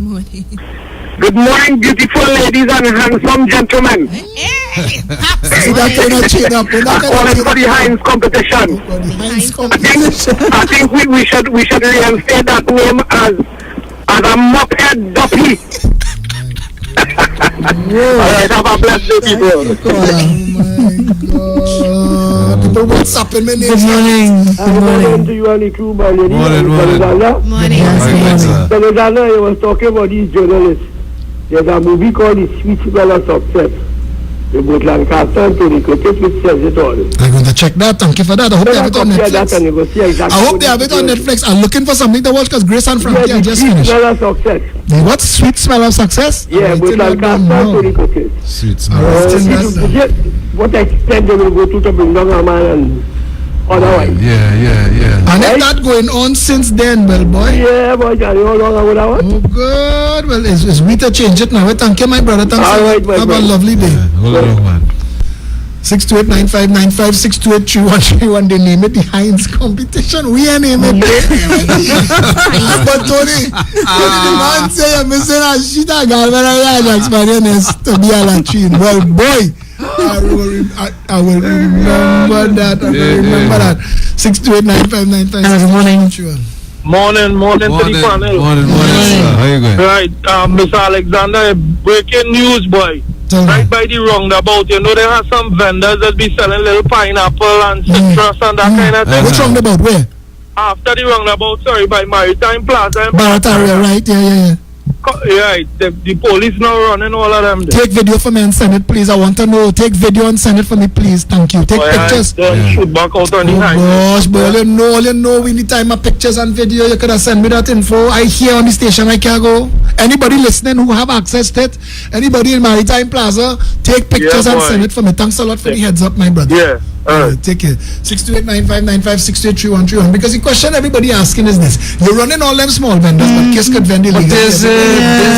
Good morning, beautiful ladies and handsome gentlemen. See that kind of chain up. Calling for the Heinz competition. I think we should reinstate that name as a Muppet Duppy. Alright, have a blessed day, people. People WhatsApping me. Good morning. Good morning to you and the crew, my lady. Morning. Morning. Telezana, I was talking about these journalists. There's a movie called The Sweet Smell of Success. The both Lancaster and Tony Curtis, which says it all. I'm going to check that. Thank you for that. I hope they have it on Netflix. I hope they have it on Netflix. I'm looking for something to watch because Grace and Frankie just finished. Smell of Success. What? Sweet Smell of Success? Yeah, both Lancaster and Tony Curtis. Sweet smell. What extent they will go to bring down a man and otherwise. Yeah. And if that going on since then, well, boy. Yeah, boy, Johnny, how long would I want? Oh, good. Well, it's we to change it now. Well, thank you, my brother. Thanks. All right, my have brother. a lovely day. Hold on, man. 628-9595, 628-3131. They name it the Heinz competition. We ain't name it. But Tony, the man say you're missing a shit. I got an experience to be a latrine. Well, boy. I will remember that. Remember that. 628-9595. Good morning. Morning to the panel. Morning, sir. How you going? Right, Mr. Alexander, breaking news, boy. Right by the roundabout, you know there are some vendors that be selling little pineapple and citrus and that kind of thing. Which roundabout? Where? After the roundabout, sorry, by Maritime Plaza. Barataria, right? Yeah. Right, the police now running all of them. Take video for me and send it, please. I want to know. Take video and send it for me, please. Thank you. Take pictures. Shoot back out on the gosh, boy, all you know, we need time of pictures and video. You could have sent me that info. I hear on the station, I can't go. Anybody listening who have access to it, anybody in Maritime Plaza, take pictures and send it for me. Thanks a lot for the heads up, my brother. Yeah. Take it. 628-9595, 628-3131. Because the question everybody asking is this: you're running all them small vendors, but Kiss could vend illegal. But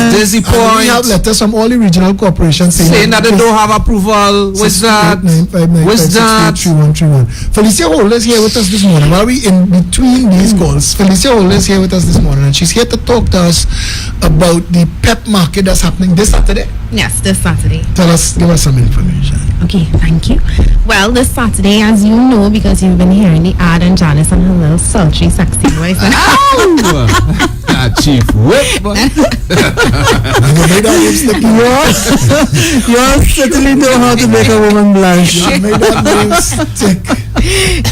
there's the point. We have letters from all the regional corporations saying that they don't have approval. What's that? Felicia Holder is here with us this morning. While we in between these calls, Felicia Holder is here with us this morning, and she's here to talk to us about the PEP market that's happening this Saturday. Yes, this Saturday. Give us some information. Okay, thank you. Well, this Saturday, as you know, because you've been hearing the ad and Janice and her little sultry, sexy voice. Chief Whip. You certainly know how to make a woman blush.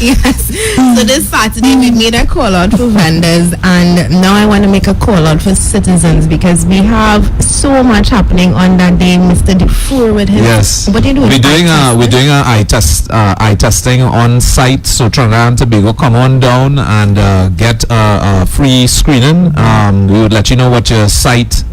Yes. So this Saturday, we made a call out for vendors, and now I want to make a call out for citizens because we have so much happening on that day. Mr. Dufour with his. Yes. What are you doing? We're doing an eye testing on site. So Trinidad and Tobago, come on down and get a free screening. We would let you know what your site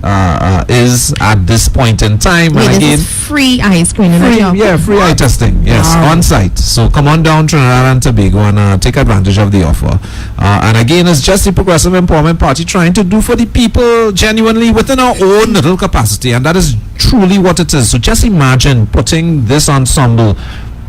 is at this point in time. Wait, and again, this is free eye screening. Free eye testing. Yes, on site. So come on down Trinidad and Tobago and take advantage of the offer. And again, it's just the Progressive Empowerment Party trying to do for the people genuinely within our own little capacity, and that is truly what it is. So just imagine putting this ensemble,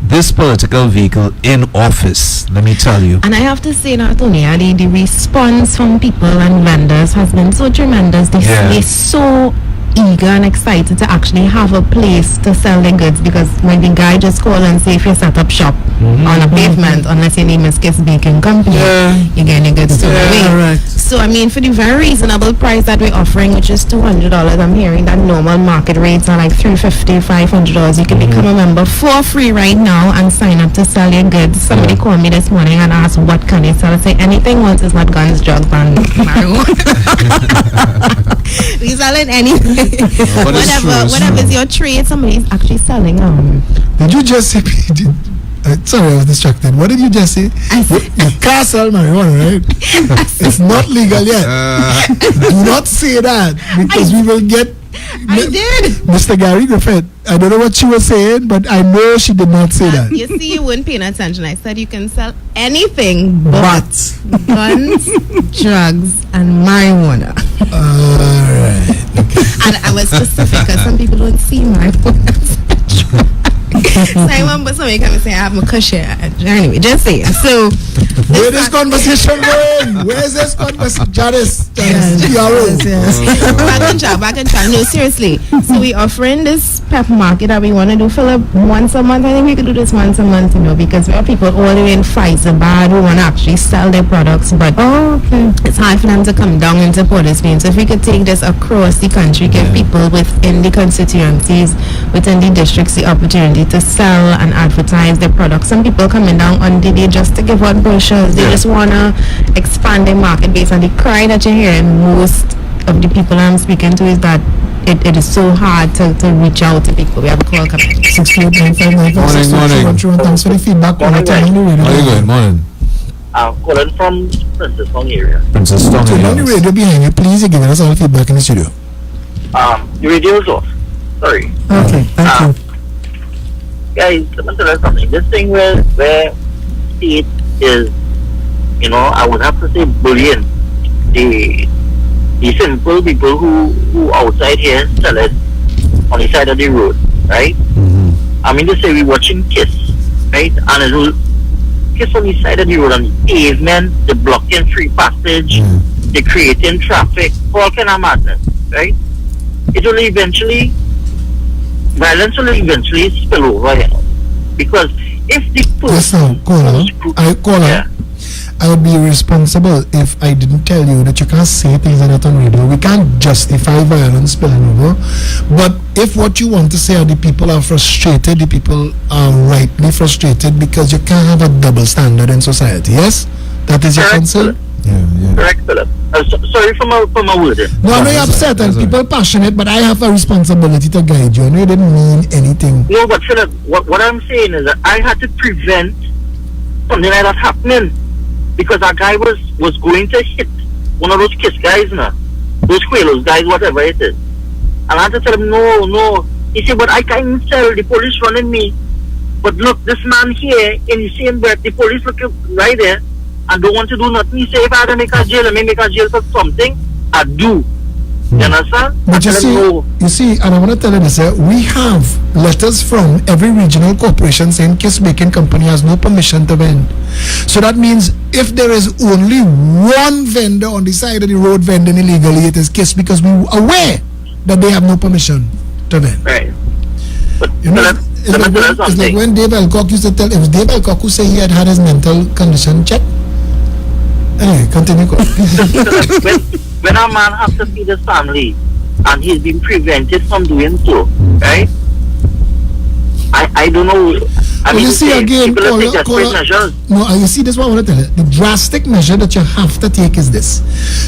this political vehicle in office, let me tell you. And I have to say that, Tony, the response from people and vendors has been so tremendous. They're so eager and excited to actually have a place to sell their goods, because when the guy just call and say if you set up shop on a pavement, unless your name is Kiss Baking Company, you get your goods sold away. Right. So I mean, for the very reasonable price that we're offering, which is $200, I'm hearing that normal market rates are like $350, $500. You can become a member for free right now and sign up to sell your goods. Somebody called me this morning and asked, what can you sell? I say, anything once is not guns, drugs, and marijuana. We selling anything. Whatever is your trade, somebody's actually selling. Did you just say? Sorry, I was distracted. What did you just say? You can't sell marijuana, right? It's not legal yet. Do not say that, because we will get I did. Mr. Gary Griffith, I don't know what she was saying, but I know she did not say that. You see, you weren't paying attention. I said you can sell anything but guns, drugs, and marijuana. Alright. Okay. And I was specific because some people don't see marijuana. Simon, but somebody come and say I have my cushion. Anyway, just saying. So, where this conversation going? Where's this conversation? Janice. Yes. Back on track. No, seriously. So we offering this PEP market that we want to do, Philip, once a month. I think we could do this once a month, because we have people all the way in Pfizer who want to actually sell their products, but it's hard for them to come down into Port of Spain. So if we could take this across the country, give people within the constituencies, within the districts, the opportunity to sell and advertise their products. Some people coming down on the day just to give out brochures. They just want to expand their market base, and the cry that you hear in most of the people I'm speaking to is that it is so hard to reach out to people. We have a call coming. 62895962131. Thanks for the feedback. Morning. How are you going? Morning. I'm calling from Princess Tong area. Princess Tong area. So on the radio behind you, please, you're giving us all the feedback in the studio. The radio is off. Sorry. Okay, thank you. Guys, let me tell you something. This thing where state is, I would have to say bullying the simple people who outside here sell it on the side of the road, right? I mean to say we watching Kiss, right? And it will Kiss on the side of the road, on the pavement, the blocking free passage, the creating traffic, all kind of madness, right? Violence will eventually spill over, because if the person I would be irresponsible if I didn't tell you that you can't say things like that on radio. We can't justify violence spilling over. But if what you want to say are the people are frustrated, the people are rightly frustrated because you can't have a double standard in society. Yes? That is your concern? Yeah. Correct, Philip. Sorry for my wording. No, I know you're upset and people passionate, but I have a responsibility to guide you. I know you didn't mean anything. No, but Philip, what I'm saying is that I had to prevent something like that happening, because a guy was going to hit one of those Kiss guys now. Those Quaaludes guys, whatever it is. And I had to tell him, no. He said, but I can't tell, the police running me. But look, this man here, in the same breath, the police look right there and don't want to do nothing. He say, if I had to make a jail, I may make a jail for something, I do. You understand? But you see, and I want to tell you this, we have letters from every regional corporation saying Kiss Baking Company has no permission to vend. So that means if there is only one vendor on the side of the road vending illegally, it is Kiss, because we are aware that they have no permission to vend. Right. But it's like when Dave Alcock used to tell, it was Dave Alcock who said he had his mental condition checked. Anyway, continue. When a man has to feed his family and he's been prevented from doing so, right? I don't know. You see again, you see, this is what I want to tell you. The drastic measure that you have to take is this.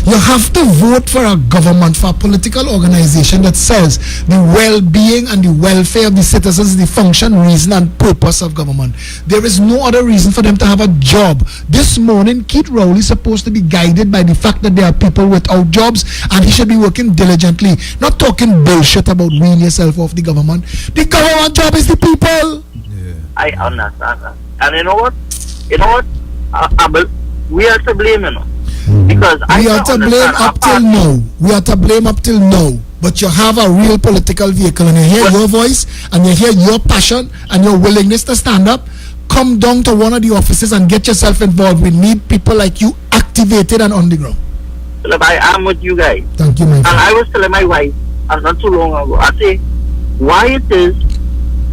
You have to vote for a government, for a political organization that says the well-being and the welfare of the citizens is the function, reason, and purpose of government. There is no other reason for them to have a job. This morning, Keith Rowley is supposed to be guided by the fact that there are people without jobs, and he should be working diligently, not talking bullshit about wean yourself off the government. The government job is the people. I understand that. And you know what? We are to blame, because we are to blame up till now. We are to blame up till now. But you have a real political vehicle, and you hear your voice, and you hear your passion, and your willingness to stand up. Come down to one of the offices and get yourself involved. We need people like you activated and on the ground. Look, I am with you guys. Thank you, my friend. And I was telling my wife, not too long ago, I say, why it is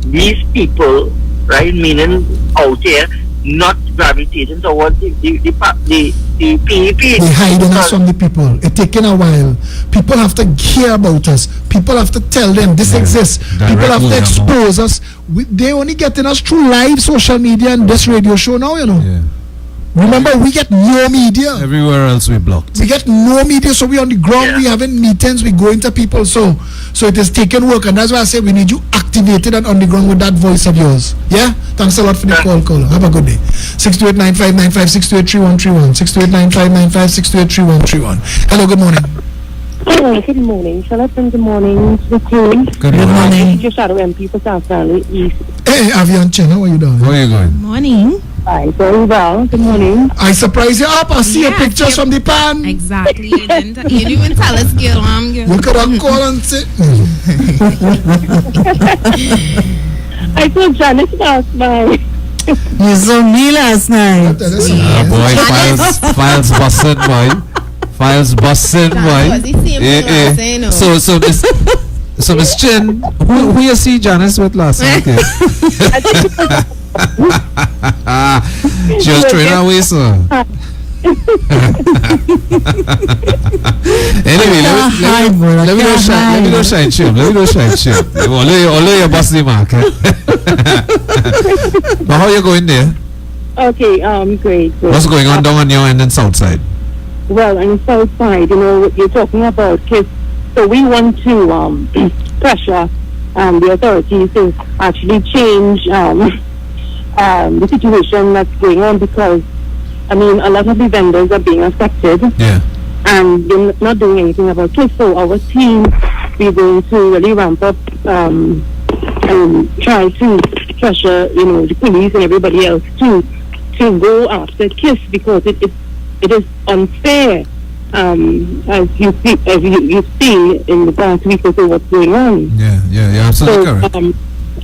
these people, right, meaning out here, not gravitating towards the PEP. They're hiding us from the people. It's taking a while. People have to care about us. People have to tell them this exists. People have to expose us. They only getting us through live social media and this radio show now, Yeah. Remember, we get no media. Everywhere else we blocked. We get no media, so we on the ground, we having meetings, we go into people, so it is taking work, and that's why I say we need you activated and on the ground with that voice of yours. Yeah? Thanks a lot for the call, caller. Have a good day. 628-9595, 628-3131, 628-9595, 628-3131. Hello, good morning. Good morning. Shall I bring the morning to the team? Good morning. Your shadow MP for South Valley East. Hey, Avian Chen, how are you doing? Where are you going? Morning. Hi, very well. Good morning. I surprise you up. I see your pictures from the pan. Exactly. You didn't even tell us, girl. You could have called and said. I saw Janice last night. You saw me last night. Boy, files busted, boy. Files busted, boy. So Miss Chin, who you see Janice with last night? She was throwing away, sir. Anyway, let me go shine chip. Although you're busting market. But how you going there? Okay, great. What's going on down on your end and south side? Well, on the south side, you're talking about kids. So we want to pressure the authorities to actually change the situation that's going on, because a lot of the vendors are being affected. Yeah. And they're not doing anything about it. So our team, we're going to really ramp up and try to pressure, the police and everybody else to go after KISS, because it is unfair. As you see in the past week or so, what's going on. Yeah, absolutely correct.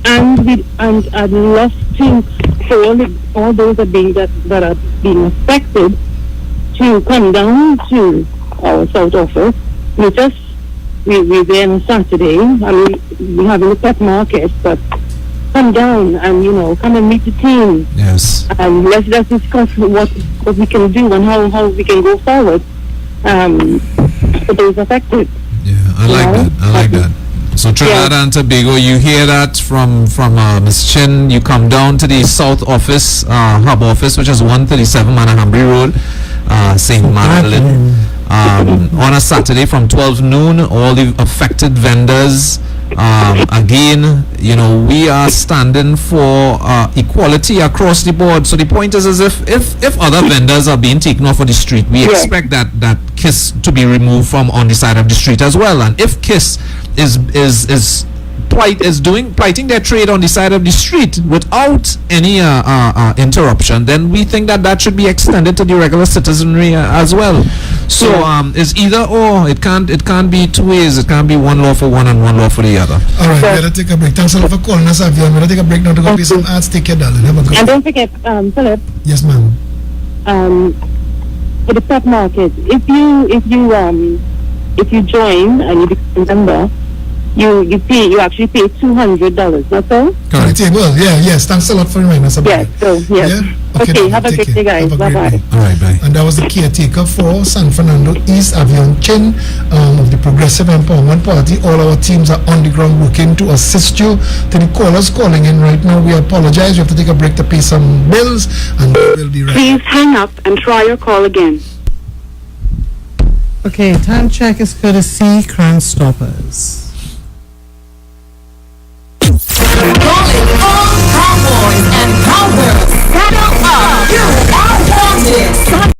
And I'd love to, for all those that are being affected, to come down to our South office. We're there on Saturday. We're having a pet market, but come down and come and meet the team. Yes. And let's discuss what we can do and how we can go forward for those affected. Yeah, I like that. So Trinidad and Tobago, you hear that from Ms. Chin. You come down to the South office, hub office, which is 137 Manahambri Road, St. Magdalene. On a Saturday from 12 noon, all the affected vendors, again, we are standing for equality across the board. So the point is, if other vendors are being taken off of the street, we expect that KISS to be removed from on the side of the street as well. And if KISS is plighting their trade on the side of the street without any interruption, then we think that should be extended to the regular citizenry as well. So it's either or. It can't be two ways. It can't be one law for one and one law for the other. All right, we're gonna take a break. Thanks a lot for calling us, Avian. We're gonna take a break now to go play some ads. Take care, darling. Have a good. And don't forget, Philip. Yes, ma'am. For the pet market, if you join and you become a member, you actually pay $200. That's all. Correct. Well, yes. Thanks a lot for reminding us about it. Yes. Yeah? Okay. Have a great day, guys. Bye bye. All right, bye. And that was the caretaker for San Fernando East, Avian Chin, of the Progressive Empowerment Party. All our teams are on the ground working to assist you. To the callers calling in right now, we apologize. We have to take a break to pay some bills, and we will be right. Please hang up and try your call again. Okay, time check is courtesy Crime Stoppers. Calling all cowboys and cowgirls. Saddle up. You are wanted.